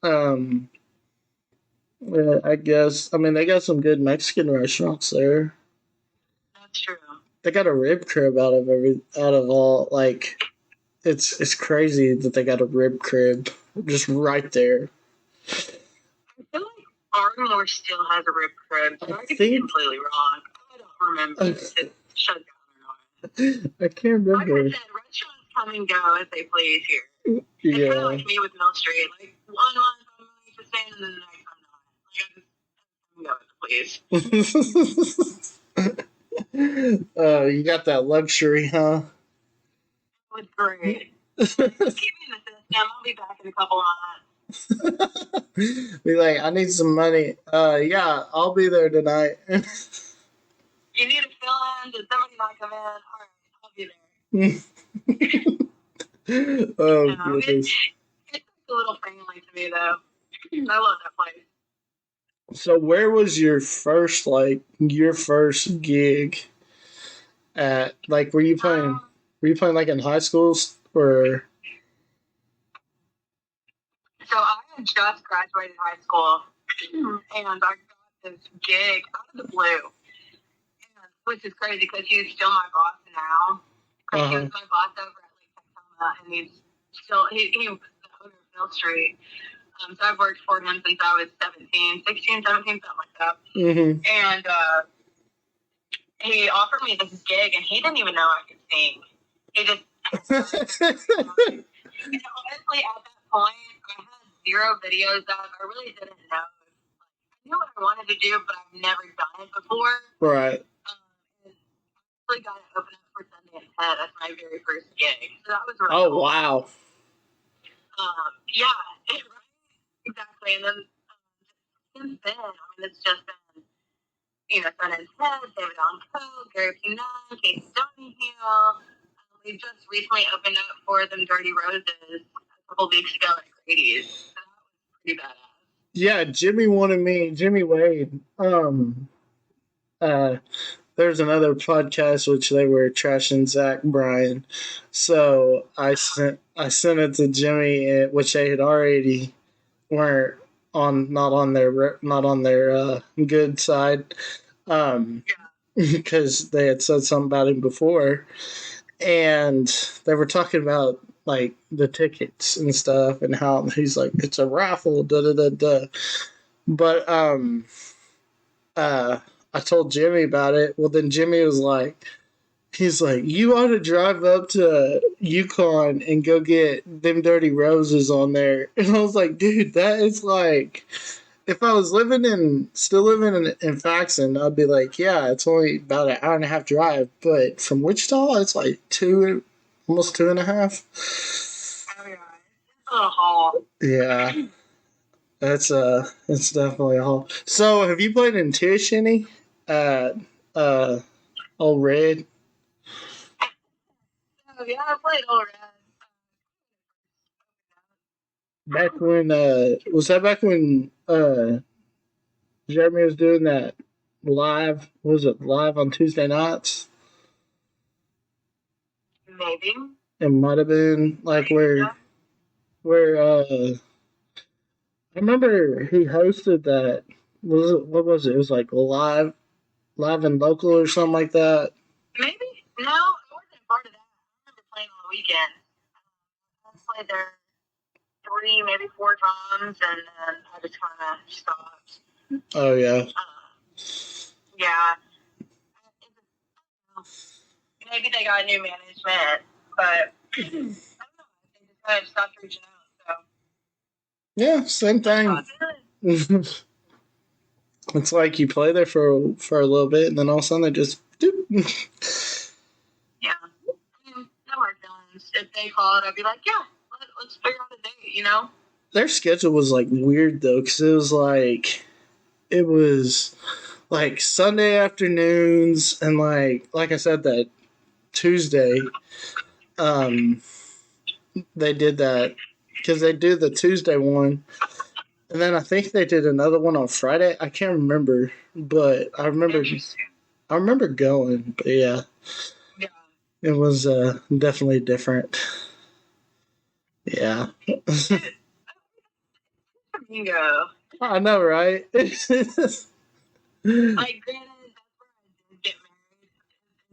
Um, I guess. I mean, they got some good Mexican restaurants there. That's true. They got a rib crib out of all like it's crazy that they got a rib crib just right there. I feel like Ardmore still has a rib crib, so I could be think completely wrong. I don't remember if it's shut down or not. I can't Like I remember. said, restaurants come and go as they please here. It's kind of Yeah. like me with Mill Street. Like 1 month I'm willing to stay, and then the next I'm not. Like I just come and go as it please. You got that luxury, huh? It was great. Just keep me in the system. I'll be back in a couple of months. Be like, I need some money. Yeah, I'll be there tonight. You need a fill-in? Did somebody not come in? All right, I'll be there. Oh No, goodness. it's like a little family to me, though. I love that place. So where was your first gig at? Like were you playing like in high schools or So I had just graduated high school, and I got this gig out of the blue, and, which is crazy because he's still my boss now. Because he was my boss over at Lake Tacoma, and he was the owner of Mill Street. So I've worked for him since I was 16, 17, something like that. mm-hmm. And he offered me this gig, and he didn't even know I could sing. He just, and honestly, at that point, I had 0 videos up. I really didn't know. I knew what I wanted to do, but I've never done it before. Right. And actually got to open up for Sunday and Ted as my very first gig. So that was really Oh, cool. wow. Yeah, exactly. And then since then, I mean, it's just been, Sunday and Ted, David Allen Coe, Gary P. Nunn, Casey Donahue. We just recently opened up for them Dirty Roses a couple weeks ago at Grady's. So that was pretty badass. Yeah, Jimmy Wade. There's another podcast which they were trashing Zach Bryan, so I sent it to Jimmy, which they had already weren't not on their good side, because they had said something about him before, and they were talking about like the tickets and stuff and how he's like it's a raffle, da da da da, but I told Jimmy about it. Well, then Jimmy was like, he's like, you ought to drive up to Yukon and go get them Dirty Roses on there. And I was like, dude, that is like, if I was still living in Faxon, I'd be like, yeah, it's only about an hour and a half drive. But from Wichita, it's like almost 2.5. Oh, yeah. It's a haul. Yeah. It's definitely a haul. So, have you played in Tish any? Old Red? Oh, yeah, I played Old Red. Back when, was that back when, Jeremy was doing that live, was it live on Tuesday nights? Maybe. It might have been, like, where, I remember he hosted that, what was it? It was like live and local or something like that. Maybe. No, I wasn't part of that. I remember playing on the weekend. I played there 3, maybe 4 times, and then I just kind of stopped. Oh, yeah. Yeah. Maybe they got new management, but I don't know. They just kind of stopped reaching out. So. Yeah, same thing. It's like you play there for a little bit, and then all of a sudden they just doop. Yeah. No hard feelings. If they called, I'd be like, yeah, let's figure out a date, Their schedule was like weird though, because it was like Sunday afternoons, and like I said, that Tuesday, they did that because they do the Tuesday one. And then I think they did another one on Friday. I can't remember, but I remember going. But yeah, it was definitely different. Yeah. Bingo. I know, right? Like, granted, that's where I did get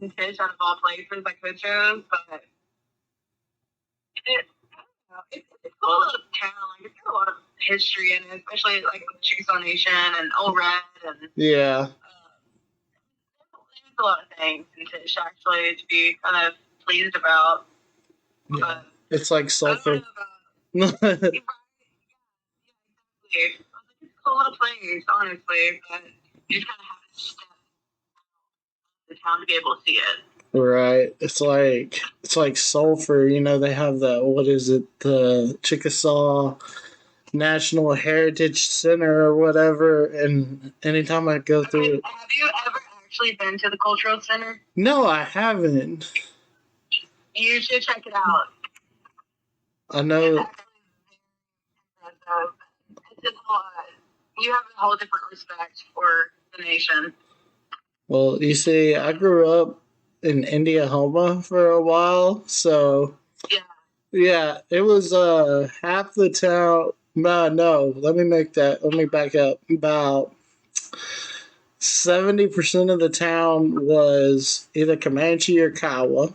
married in Tish out of all places I could choose, but it's a cool little town. Like, it's got a lot of history in it, especially like with Chickasaw Nation and Old Red, and Yeah. there's a lot of things in Tish actually to be kind of pleased about. Yeah. But It's like sulfur. Yeah, exactly. It's a cool little place, honestly, but you just kind of have to step out of the town to be able to see it. Right. It's like sulfur, they have the Chickasaw National Heritage Center or whatever, and anytime I go through it. Have you ever actually been to the Cultural Center? No, I haven't. You should check it out. I know. You have a whole different respect for the nation. Well, you see, I grew up in Indiahoma for a while, so yeah, it was half the town. No, let me back up. About 70% of the town was either Comanche or Kiowa.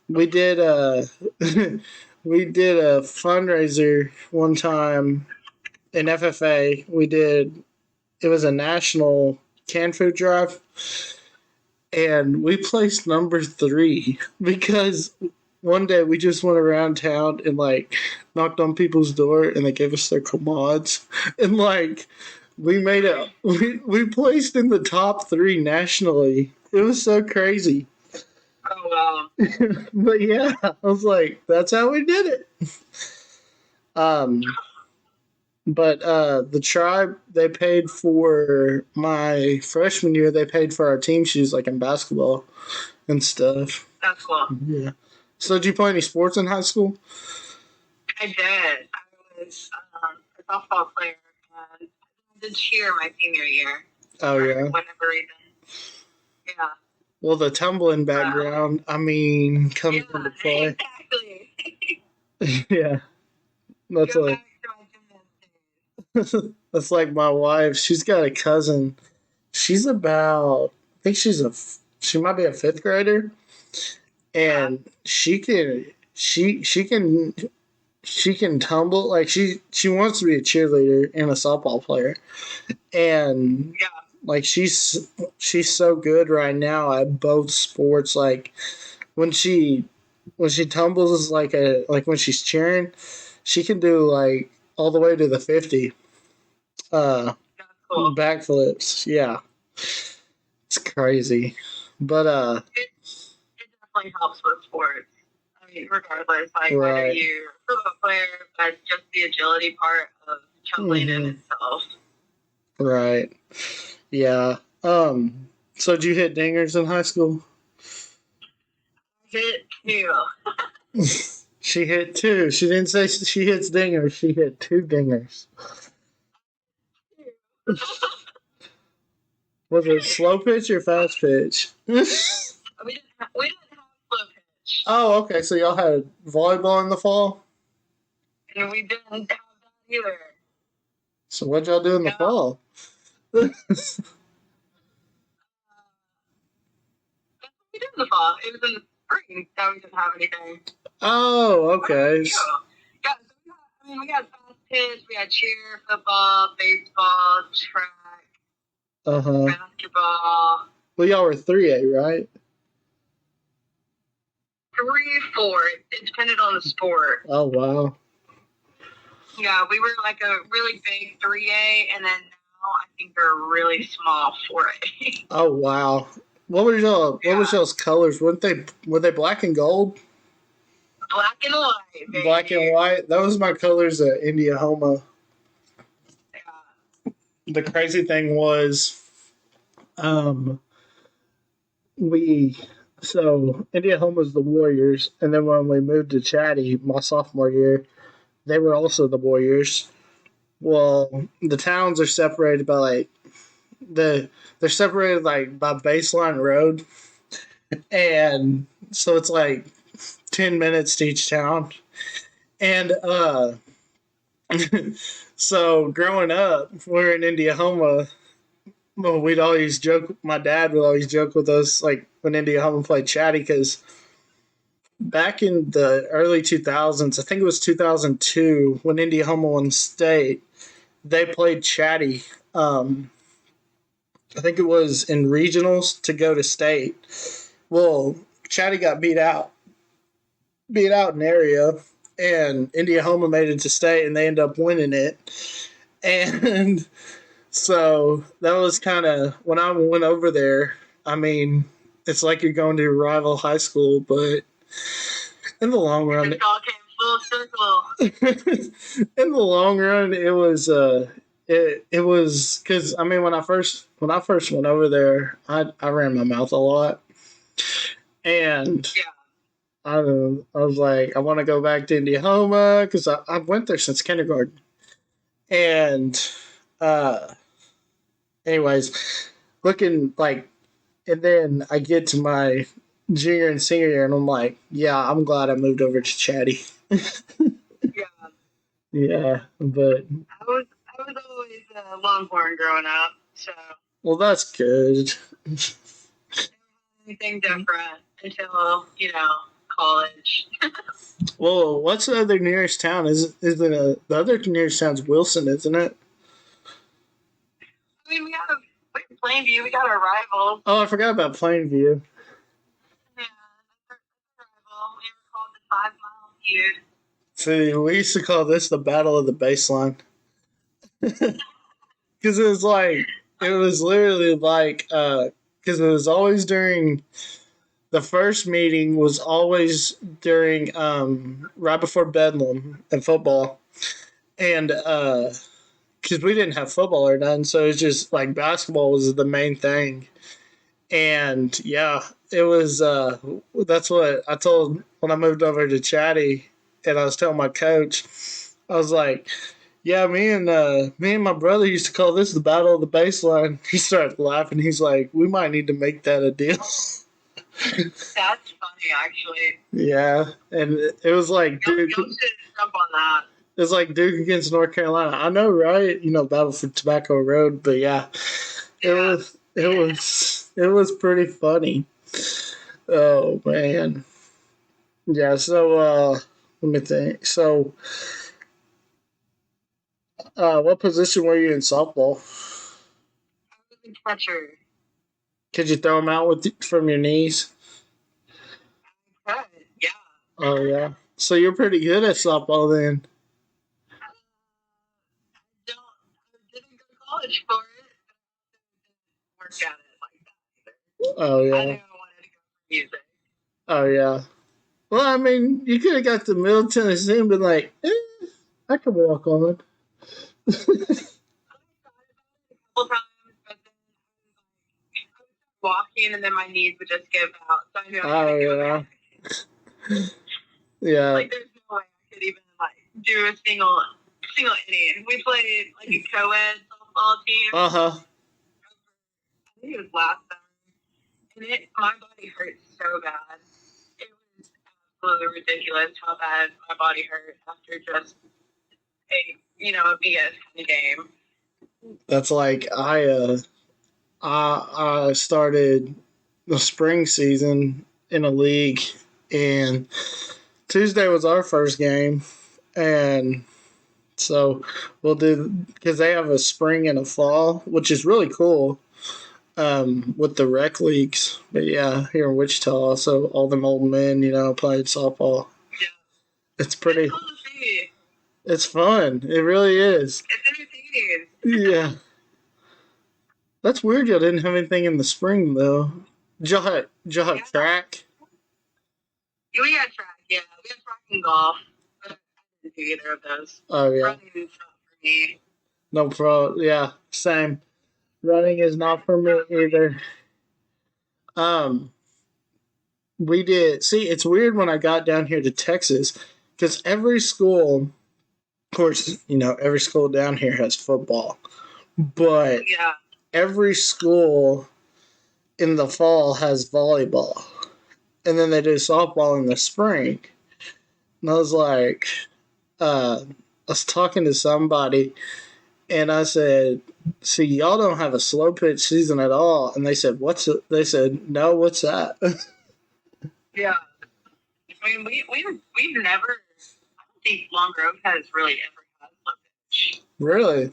We did a we did a fundraiser one time in FFA. It was a national canned food drive, and we placed number 3 because one day we just went around town and knocked on people's door, and they gave us their commods, and We made it. We placed in the top 3 nationally. It was so crazy. Oh wow. But yeah, I was like, that's how we did it. Um, but the tribe, they paid for my freshman year. They paid for our team shoes, like in basketball and stuff. That's cool. Yeah. So did you play any sports in high school? I did. I was a softball player and I did cheer my senior year. Oh For yeah. whatever reason. Yeah. Well, the tumbling background, I mean, comes Yeah, into play. exactly. Yeah, that's Go like back to my gymnast days. that's like my wife. She's got a cousin. She's about, I think she might be a fifth grader, and she can tumble. Like she wants to be a cheerleader and a softball player, and Yeah. like she's so good right now at both sports. Like when she tumbles, like when she's cheering, she can do like all the way to the 50 That's cool. backflips. Yeah, it's crazy. But It definitely helps with sports. I mean, regardless, like whether right. you're a football player, but just the agility part of tumbling in itself. Right. Yeah. So did you hit dingers in high school? Hit two. She hit 2. She didn't say she hits dingers. She hit 2 dingers. Was it slow pitch or fast pitch? We didn't have slow pitch. Oh, okay. So y'all had volleyball in the fall? And we didn't have that either. So what'd y'all do in the fall? That's what we did in the fall. It was in the spring that we didn't have anything. Oh, okay. Yeah, so we had fast pitch, we had cheer, football, baseball, track, basketball. Well, y'all were 3A, right? 3, 4. It depended on the sport. Oh, wow. Yeah, we were like a really big 3A, and then now I think they're a really small 4A. Oh, wow. What was y'all's colors? Were they black and gold? Black and white, baby. Black and white. That was my colors at Indiahoma. Yeah. The crazy thing was, Indiahoma was the Warriors, and then when we moved to Chatty, my sophomore year, they were also the Warriors. Well, the towns are separated by they're separated like by Baseline Road, and so it's like 10 minutes to each town. And so growing up, we're in Indiahoma. Well, we'd always joke. My dad would always joke with us, like when Indiahoma played Chatty, because back in the early 2000s, I think it was 2002, when Indiahoma won state, they played Chatty. I think it was in regionals to go to state. Well, Chatty got beat out in area, and Indiahoma made it to state, and they ended up winning it. And so that was kind of when I went over there. I mean, it's like you're going to a rival high school, but in the long run, it all came full circle. in the long run, it was it was because I mean when I first went over there, I ran my mouth a lot, and Yeah. I was like, I want to go back to Indiahoma because I went there since kindergarten. And, anyways, looking like, and then I get to my junior and senior year, and I'm like, yeah, I'm glad I moved over to Chatty. Yeah. Yeah, but I was always a Longhorn growing up, so. Well, that's good. Anything different until college. Well, what's the other nearest town? The other nearest town's Wilson, isn't it? I mean, we have Plainview. We got our rivals. Oh, I forgot about Plainview. Yeah, our rival. We were called the 5 Mile Feud. See, we used to call this the Battle of the Baseline. Because it was literally like, because it was always during, the first meeting was always during, right before Bedlam and football. And, because we didn't have football or nothing, so it's just like basketball was the main thing. And yeah, it was, that's what I told when I moved over to Chatty, and I was telling my coach, I was like, yeah, me and my brother used to call this the battle of the baseline. He started laughing. He's like, we might need to make that a deal. That's funny, actually. Yeah, and it was like Duke. Y'all should jump on that. It was like Duke against North Carolina. I know, right? You know, battle for Tobacco Road, but yeah, it was pretty funny. Oh man, yeah. So let me think. So, what position were you in softball? I was a catcher. Could you throw them out from your knees? Good, yeah. Oh yeah. So you're pretty good at softball then. I didn't go to college for it. Work at it like that either. Oh I knew yeah. I wanted to go for music. Oh yeah. Well, I mean, you could have got to Middle Tennessee and been like, I could walk on it. I thought about it a couple times, but then I was walking and then my knees would just give out. So I knew I Oh couldn't go yeah. back. Yeah. Like there's no way I could even like do a single inning. We played like a co-ed softball team. Uh-huh. I think it was last summer. And my body hurt so bad. It was absolutely ridiculous how bad my body hurt after just a BS kind of game. That's like I started the spring season in a league, and Tuesday was our first game, and so we'll do, because they have a spring and a fall, which is really cool, with the rec leagues. But yeah, here in Wichita, also all them old men, playing softball. Yeah. It's pretty. It's cool to see. It's fun. It really is. It's entertaining. Yeah. That's weird. Y'all didn't have anything in the spring though. Did y'all have track? We had track, yeah. We had track and golf. But I didn't do either of those. Oh yeah. Running is not for me. No pro. Yeah, same. Running is not for me either. We did. See, it's weird when I got down here to Texas, because every school, of course, every school down here has football, but Yeah. every school in the fall has volleyball, and then they do softball in the spring. And I was like, I was talking to somebody, and I said, "See, y'all don't have a slow pitch season at all." And they said, "What's it?" They said, "No, what's that?" Yeah. I mean, we've never. I don't think Long Grove has really ever had slow pitch. Really?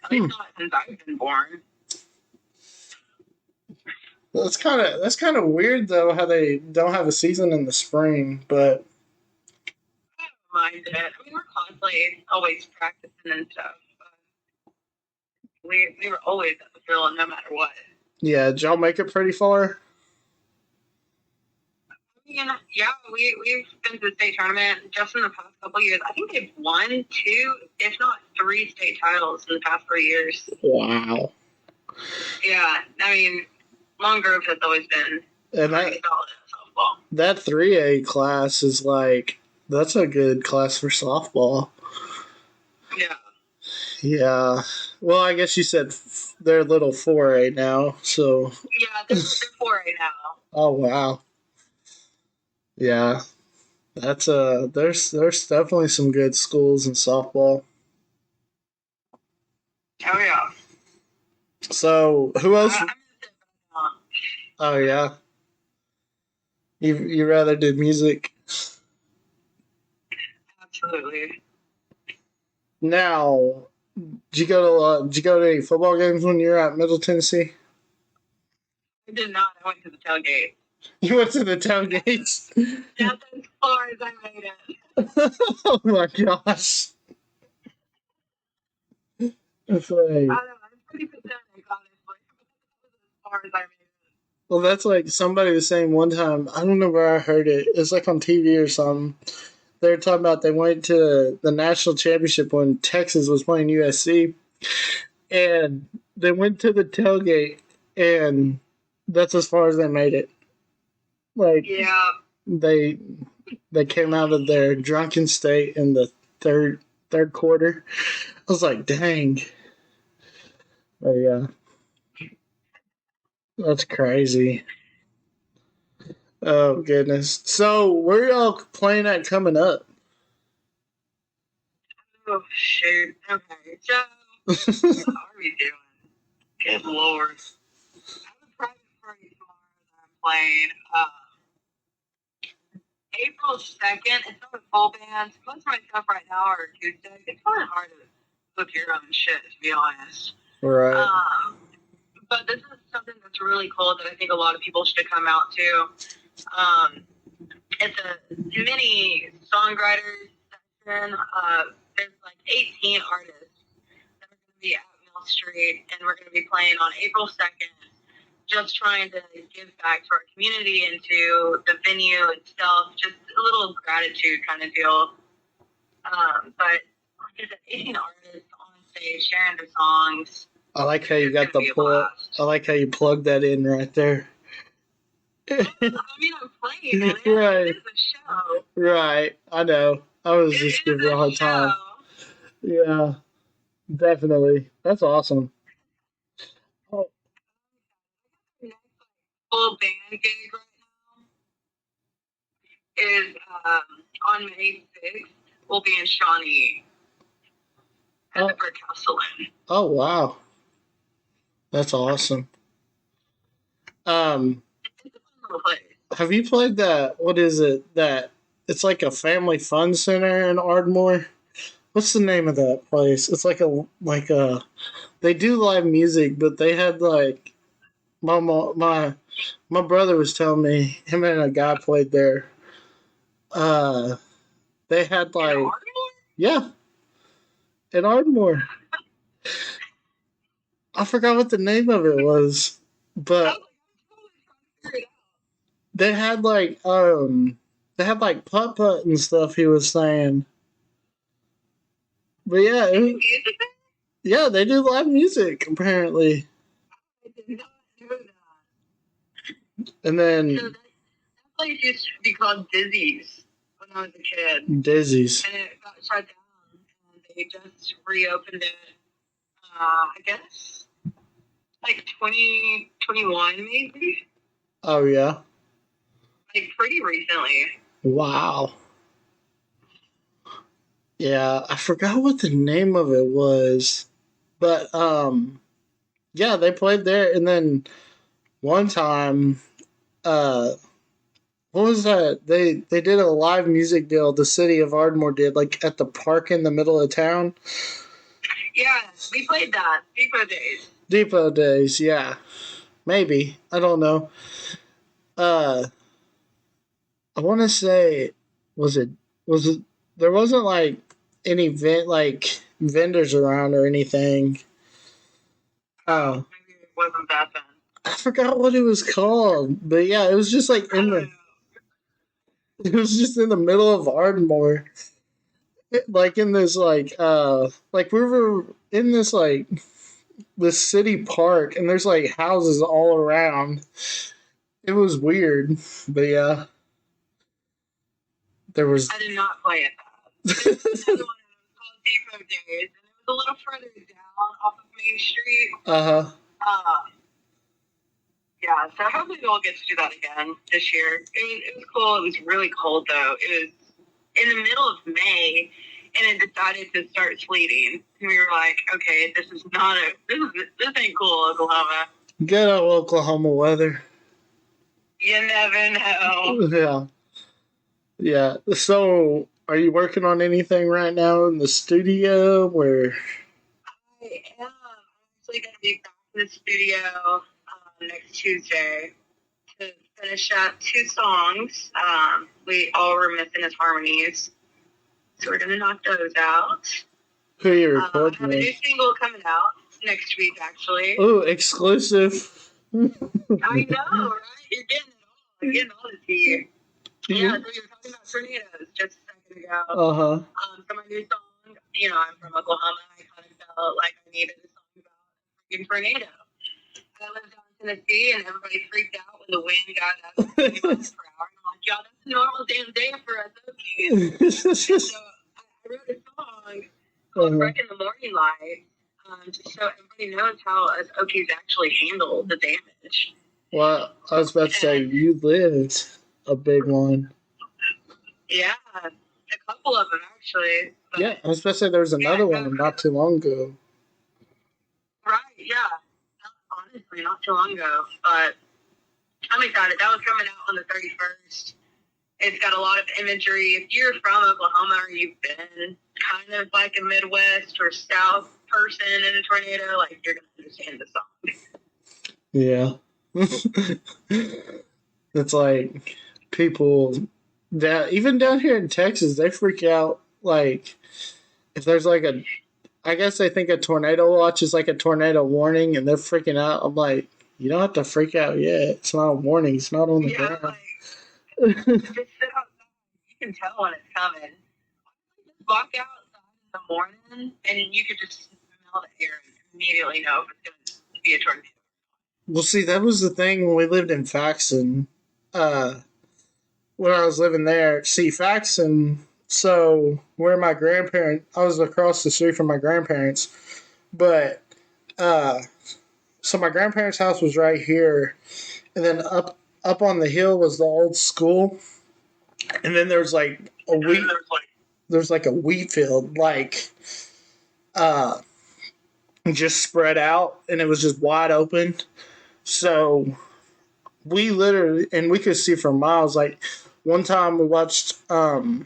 At least not since I've been born. That's kind of weird though, how they don't have a season in the spring, but I don't mind it. I mean, we're constantly always practicing and stuff. But we were always at the field no matter what. yeah, did y'all make it pretty far? I mean, yeah, we've been to the state tournament just in the past couple of years. I think they've won 2, if not 3 state titles in the past 3 years. Wow. Yeah, I mean, Long Grove has always been And pretty solid at softball. that 3A class is like, that's a good class for softball. Yeah. Yeah. Well, I guess you said they're little 4A now, so. Yeah, they're 4A now. Oh wow. Yeah. That's there's definitely some good schools in softball. Oh, yeah. So who else? I'm gonna say that. Oh yeah. You rather do music? Absolutely. Now, did you go to any football games when you were at Middle Tennessee? I did not. I went to the tailgate. You went to the tailgates? That's as far as I made it. Oh my gosh. It's like, I don't know. I'm pretty pathetic, honestly. As far as I made it. Well, that's like somebody was saying one time. I don't know where I heard it. It's like on TV or something. They were talking about they went to the national championship when Texas was playing USC, and they went to the tailgate, and that's as far as they made it. Like Yeah. they they came out of their drunken state in the third quarter. I was like, dang. But yeah, that's crazy. Oh goodness. So where y'all playing at coming up? Oh, shoot. Okay, so, what are we doing? Good Lord. I have a private party tomorrow that I'm playing. April 2nd. It's not a full band. Most of my stuff right now are acoustic. It's kind of hard to book your own shit, to be honest. Right. But this is something that's really cool that I think a lot of people should come out to. It's a mini songwriters section. There's like 18 artists that are going to be at Mill Street, and we're going to be playing on April 2nd. Just trying to give back to our community and to the venue itself, just a little gratitude kind of deal. But like I said, 18 artists on stage sharing their songs. I like how you got the plug. I like how you plugged that in right there. I mean, I'm playing it. Right. It is a show. Right. I know. I was It just is giving you a a hard show. time. Yeah. Definitely. That's awesome. Oh, Next full band gig right now is on May 6th. We'll be in Shawnee at the Brick House Saloon. oh wow. That's awesome. It's a fun little place. Have you played that? What is it? That it's like a family fun center in Ardmore. What's the name of that place? It's like a. They do live music, but they had like my brother was telling me him and a guy played there. They had like In Ardmore? yeah in Ardmore. I forgot what the name of it was, but they had like putt putt and stuff. He was saying, but yeah, yeah, they do live music apparently. I did not know that. And then So that place used to be called Dizzy's when I was a kid. Dizzy's. And it got shut down. And they just reopened it, I guess, like 2021 maybe? Oh yeah. Like pretty recently. Wow. Yeah, I forgot what the name of it was, but yeah, they played there, and then one time, what was that? They did a live music deal. The city of Ardmore did, like at the park in the middle of town. Yeah, we played that. Depot Days. Depot Days, yeah, maybe I don't know. I want to say, was it there wasn't like any vendors around or anything. Oh, Maybe it wasn't that then. I forgot what it was called, but yeah, it was just like it was just in the middle of Ardmore, like in this like we were in this city park, and there's like houses all around. It was weird, but yeah, there was. I did not play it that. There was another one that was called Depot Days, and it was a little further down off of Main Street. Yeah, so hopefully we'll get to do that again this year. It was cool. It was really cold though. It was in the middle of May, and it decided to start sleeting. And we were like, okay, this ain't cool, Oklahoma. Good old Oklahoma weather. You never know. Yeah. Yeah. So, are you working on anything right now in the studio? Where? I am actually going to be back in the studio next Tuesday to finish up 2 songs. We all were missing as harmonies, so we're going to knock those out. Who are you I recording have a new with? single coming out. next week, actually. Ooh, exclusive. I know, right? You're getting it all. You're getting all the tea. Yeah, so you were talking about tornadoes just a second ago. Uh-huh. For my new song, I'm from Oklahoma. I kind of felt like I needed a song about a freaking tornado. I lived out in Tennessee, and everybody freaked out when the wind got up to 20 miles per hour. And I'm like, y'all, that's a normal damn day for us Okies. And so I wrote a song called Wreck in the Morning Light just so everybody knows how us Okies actually handle the damage. Well, I was about to say, you lived a big one. Yeah, a couple of them, actually. But, yeah, I was about to say there was another one not too long ago. Right, yeah. Honestly, not too long ago. But I'm excited. That was coming out on the 31st. It's got a lot of imagery. If you're from Oklahoma or you've been kind of like a Midwest or South person in a tornado, like, you're going to understand the song. Yeah. It's like people that even down here in Texas, they freak out. Like, if there's like I guess they think a tornado watch is like a tornado warning, and they're freaking out. I'm like, you don't have to freak out yet. It's not a warning. It's not on the ground. Like, just sit outside. You can tell when it's coming. Just walk outside in the morning, and you could just smell the air and immediately know if it's going to be a tornado. Well, see, that was the thing when we lived in Faxon. When I was living there, see, Faxon. So where my grandparents, I was across the street from my grandparents, but so my grandparents' house was right here, and then up on the hill was the old school, and then there's like a wheat. There's like a wheat field, like just spread out, and it was just wide open. So we literally, and we could see for miles. Like one time we watched the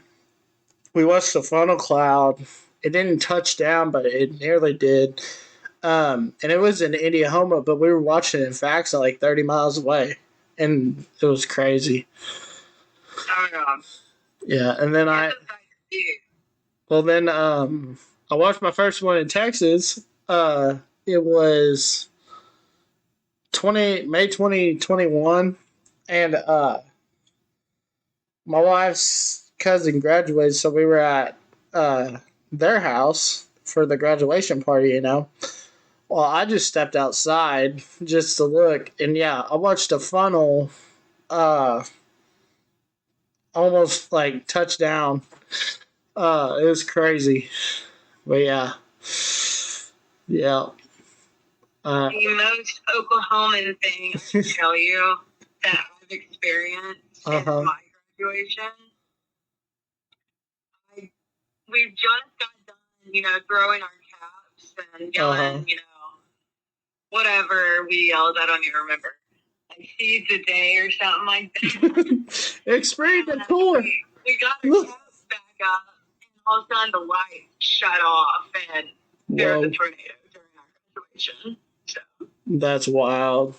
funnel cloud. It didn't touch down, but it nearly did. And it was in Indiana, but we were watching it in Faxon like 30 miles away, and it was crazy. Oh no. Yeah, and then I watched my first one in Texas. It was May 2021, and my wife's cousin graduated, so we were at their house for the graduation party, Well, I just stepped outside just to look, and yeah, I watched a funnel almost like touch down. It was crazy. But yeah. Yeah. The most Oklahoman thing I can tell you that I've experienced in my graduation. We just got done, throwing our caps and yelling, whatever we yelled. I don't even remember. Like seeds a day or something like that. Explain the core. We got our caps back up, and all of a sudden the lights shut off, and there was a tornado during our graduation. So that's wild.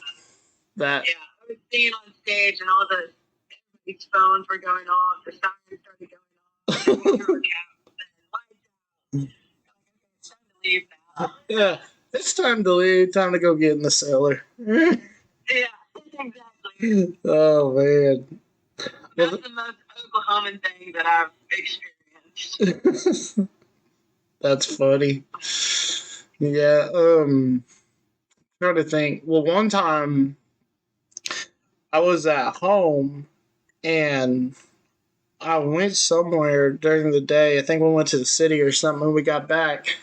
Yeah, I was singing on stage, and all everybody's phones were going off. The sirens started going off. We threw our caps and lights out. It's time to leave now. Yeah, it's time to leave. Time to go get in the cellar. Yeah, exactly. Oh man, that's the most Oklahoman thing that I've experienced. That's funny. Yeah. Trying to think. Well, one time I was at home and I went somewhere during the day. I think we went to the city or something. When we got back,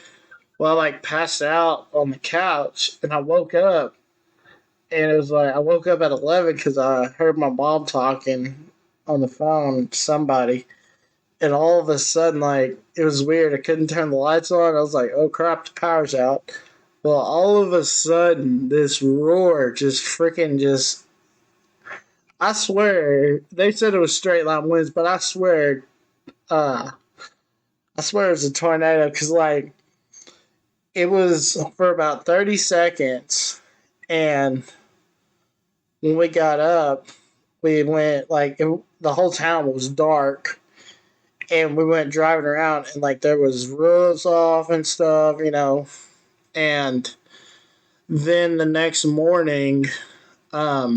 well, I passed out on the couch and I woke up, and it was like I woke up at 11 because I heard my mom talking on the phone to somebody, and all of a sudden, it was weird. I couldn't turn the lights on. I was like, "Oh crap, the power's out." Well, all of a sudden, this roar I swear, they said it was straight line winds, but I swear it was a tornado because, it was for about 30 seconds, and when we got up, we went, the whole town was dark, and we went driving around, and, there was roofs off and stuff, and then the next morning, my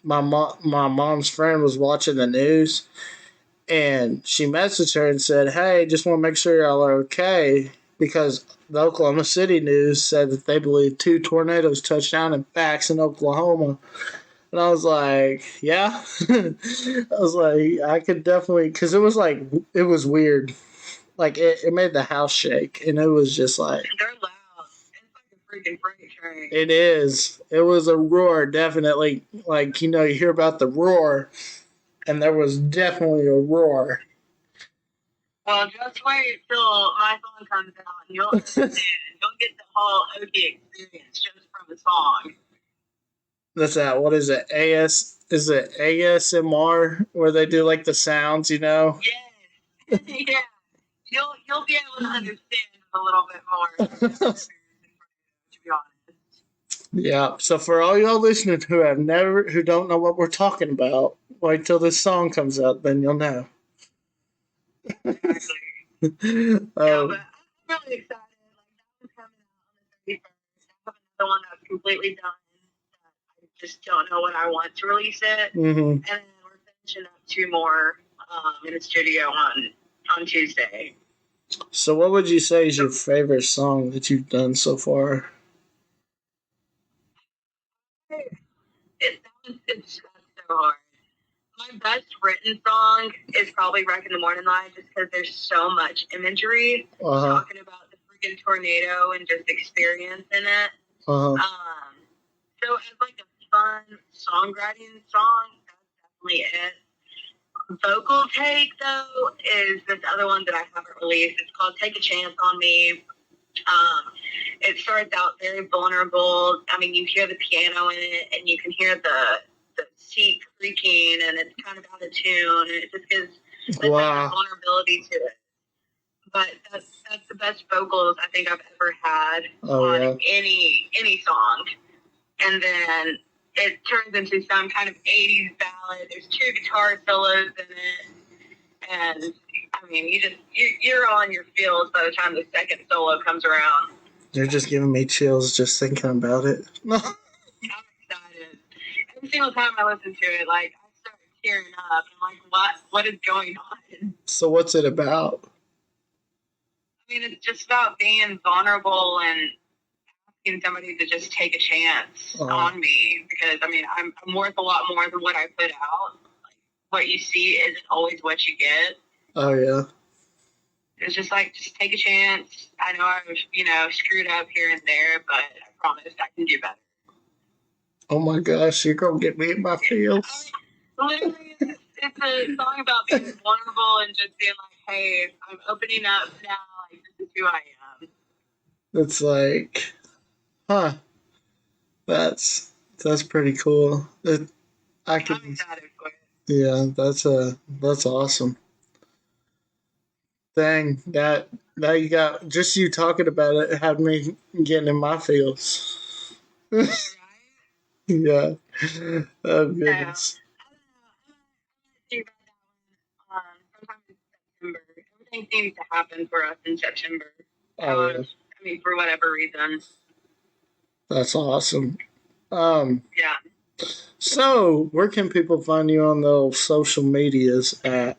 mom's friend was watching the news, and she messaged her and said, "Hey, just want to make sure y'all are okay because the Oklahoma City news said that they believe 2 tornadoes touched down in Fax in Oklahoma." And I was like, "Yeah." I was like, "I could definitely," because it was like it was weird. Like it made the house shake, and it was just like They're loud. It's like a freaking freight train. it is. It was a roar, definitely. Like you hear about the roar, and there was definitely a roar. Well, just wait till my song comes out and you'll understand. You'll get the whole OG experience just from the song. That's that. What is it? Is it ASMR where they do like the sounds? Yes. Yeah. You'll be able to understand a little bit more. To be honest. Yeah. So for all y'all listeners who don't know what we're talking about, wait till this song comes out, then you'll know. Exactly. um, No, but I'm really excited. Like that one's coming out on the 31st. I have another one that's completely done. I just don't know when I want to release it. mm-hmm. And then we're finishing up 2 more in the studio on Tuesday. So what would you say is your favorite song that you've done so far? It's so hard. My best written song is probably Wreck in the Morning Light just because there's so much imagery talking about the freaking tornado and just experiencing it. So as like a fun songwriting song, that's definitely it. Vocal take though is this other one that I haven't released. It's called Take a Chance on Me. It starts out very vulnerable. I mean, you hear the piano in it, and you can hear the seat creaking, and it's kind of out of tune, and it just gives vulnerability to it. But that's the best vocals I think I've ever had on any song. And then it turns into some kind of 80s ballad. There's 2 guitar solos in it, and I mean, you're on your feels by the time the second solo comes around. You're just giving me chills just thinking about it. I'm excited. Every single time I listen to it, like I start tearing up. I'm like, what is going on? So what's it about? I mean, it's just about being vulnerable and asking somebody to just take a chance on me because I mean, I'm worth a lot more than what I put out. Like, what you see isn't always what you get. Oh yeah. It's just like, just take a chance. I know I was, screwed up here and there, but I promise I can do better. Oh my gosh, you're gonna get me in my feels. Literally, it's a song about being vulnerable and just being like, hey, I'm opening up now. Like, this is who I am. It's like, huh? That's pretty cool. I'm excited for it. Yeah, that's awesome. Dang, that you got just you talking about it had me getting in my feels. Yeah. Oh goodness. Sometime in September. Everything seems to happen for us in September. Yeah. I mean, for whatever reason. That's awesome. Yeah. So, where can people find you on the social medias at?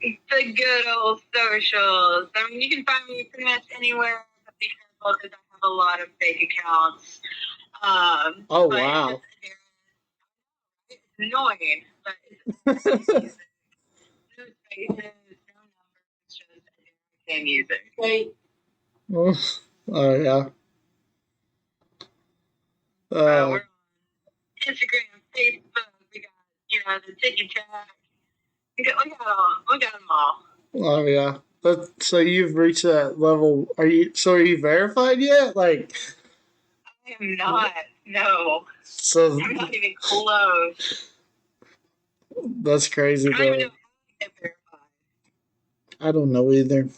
The good old socials. I mean, you can find me pretty much anywhere, but be careful because I have a lot of fake accounts. Oh, wow. It's annoying, but it's no spaces, no numbers, it's just Adara Kay music. Okay. Oh, yeah. We're on Instagram, Facebook, we got, the TikTok. We got them all. Oh, yeah. So you've reached that level. Are you verified yet? Like, I am not. No. So I'm not even close. That's crazy. I don't even know how to get verified. I don't know either.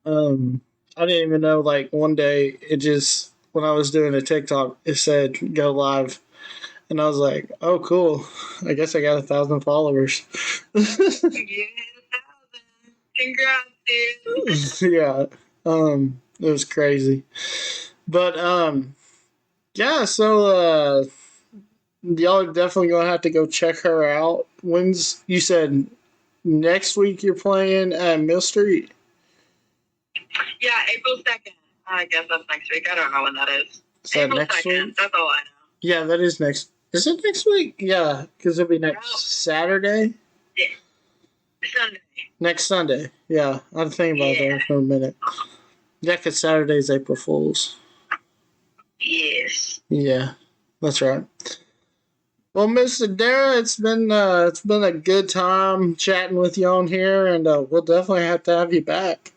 I didn't even know. Like one day, it just when I was doing a TikTok, it said go live, and I was like, "Oh, cool! I guess I got 1,000 followers." You hit 1,000. Congrats, dude. Yeah. It was crazy, but Yeah, so y'all are definitely gonna have to go check her out. You said next week you're playing at Mill Street? Yeah, April 2nd. I guess that's next week. I don't know when that is. Is that April next 2nd. week? That's all I know. Yeah, that is next. Is it next week? Yeah, because it'll be next Saturday. Yeah. Sunday. Next Sunday. Yeah, I'm thinking about that for a minute. Yeah, because Saturday's April Fool's. Yes. Yeah, that's right. Well, Miss Adara, it's been a good time chatting with you on here, and we'll definitely have to have you back.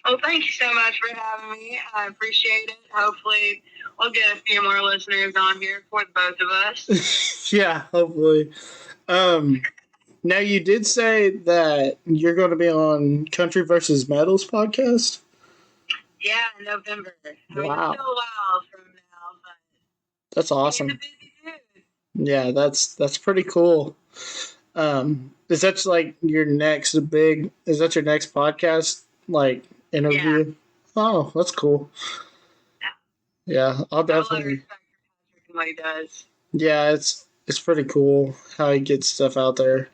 Well, thank you so much for having me. I appreciate it. Hopefully, we'll get a few more listeners on here for the both of us. Yeah, hopefully. Now you did say that you're going to be on Country versus Metals podcast. Yeah, in November. I mean, Wow. it's still a while from now, but That's awesome. he's a busy dude. Yeah, that's pretty cool. Is that like your next big? Is that your next podcast like interview? Yeah. Oh, that's cool. Yeah, I'll I have a lot of definitely. respect for Patrick and what he does. Yeah, it's pretty cool how he gets stuff out there.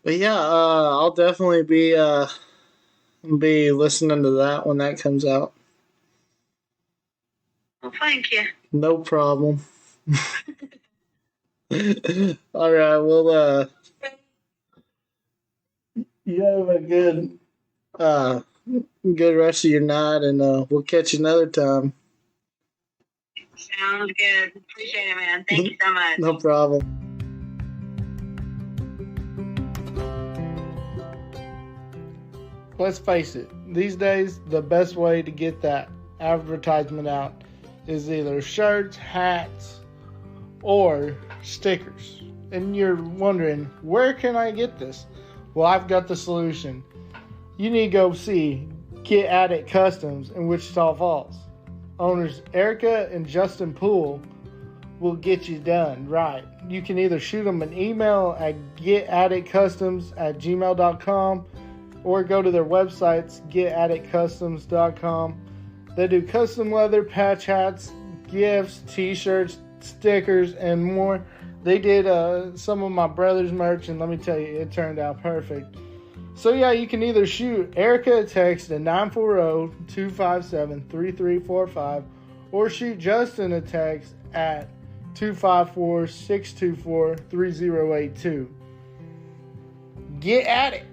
But yeah, I'll definitely be listening to that when that comes out. Well, thank you. No problem. All right, well, you have a good rest of your night, and we'll catch you another time. Sounds good. Appreciate it, man. Thank you so much. No problem. Let's face it, these days the best way to get that advertisement out is either shirts, hats, or stickers. And you're wondering, where can I get this? Well, I've got the solution. You need to go see Get At It Customs in Wichita Falls. Owners Erica and Justin Poole will get you done right. You can either shoot them an email at getatitcustoms@gmail.com or go to their websites, getatitcustoms.com. They do custom leather, patch hats, gifts, t-shirts, stickers, and more. They did some of my brother's merch, and let me tell you, it turned out perfect. So yeah, you can either shoot Erica a text at 940-257-3345 or shoot Justin a text at 254-624-3082. Get at it!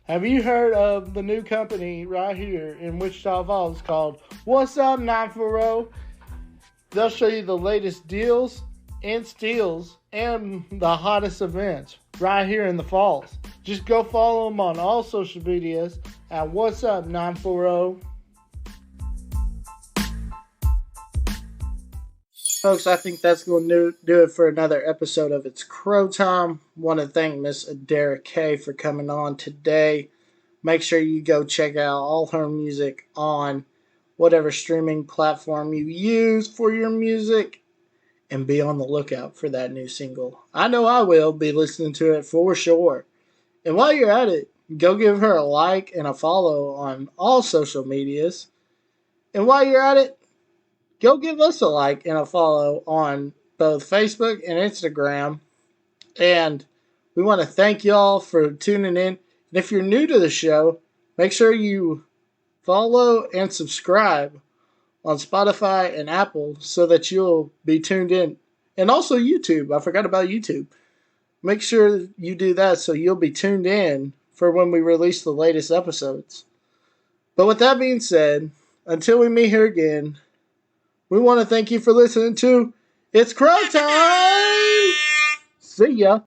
Have you heard of the new company right here in Wichita Falls called What's Up 940? They'll show you the latest deals and steals and the hottest events right here in the Falls. Just go follow them on all social medias at What's Up 940. Folks, I think that's going to do it for another episode of It's Crow Time. Want to thank Miss Adara Kay for coming on today. Make sure you go check out all her music on whatever streaming platform you use for your music and be on the lookout for that new single. I know I will be listening to it for sure. And while you're at it, go give her a like and a follow on all social medias. And while you're at it, go give us a like and a follow on both Facebook and Instagram. And we want to thank y'all for tuning in. And if you're new to the show, make sure you follow and subscribe on Spotify and Apple so that you'll be tuned in. And also YouTube. I forgot about YouTube. Make sure you do that so you'll be tuned in for when we release the latest episodes. But with that being said, until we meet here again, we want to thank you for listening to It's Crow Time! See ya!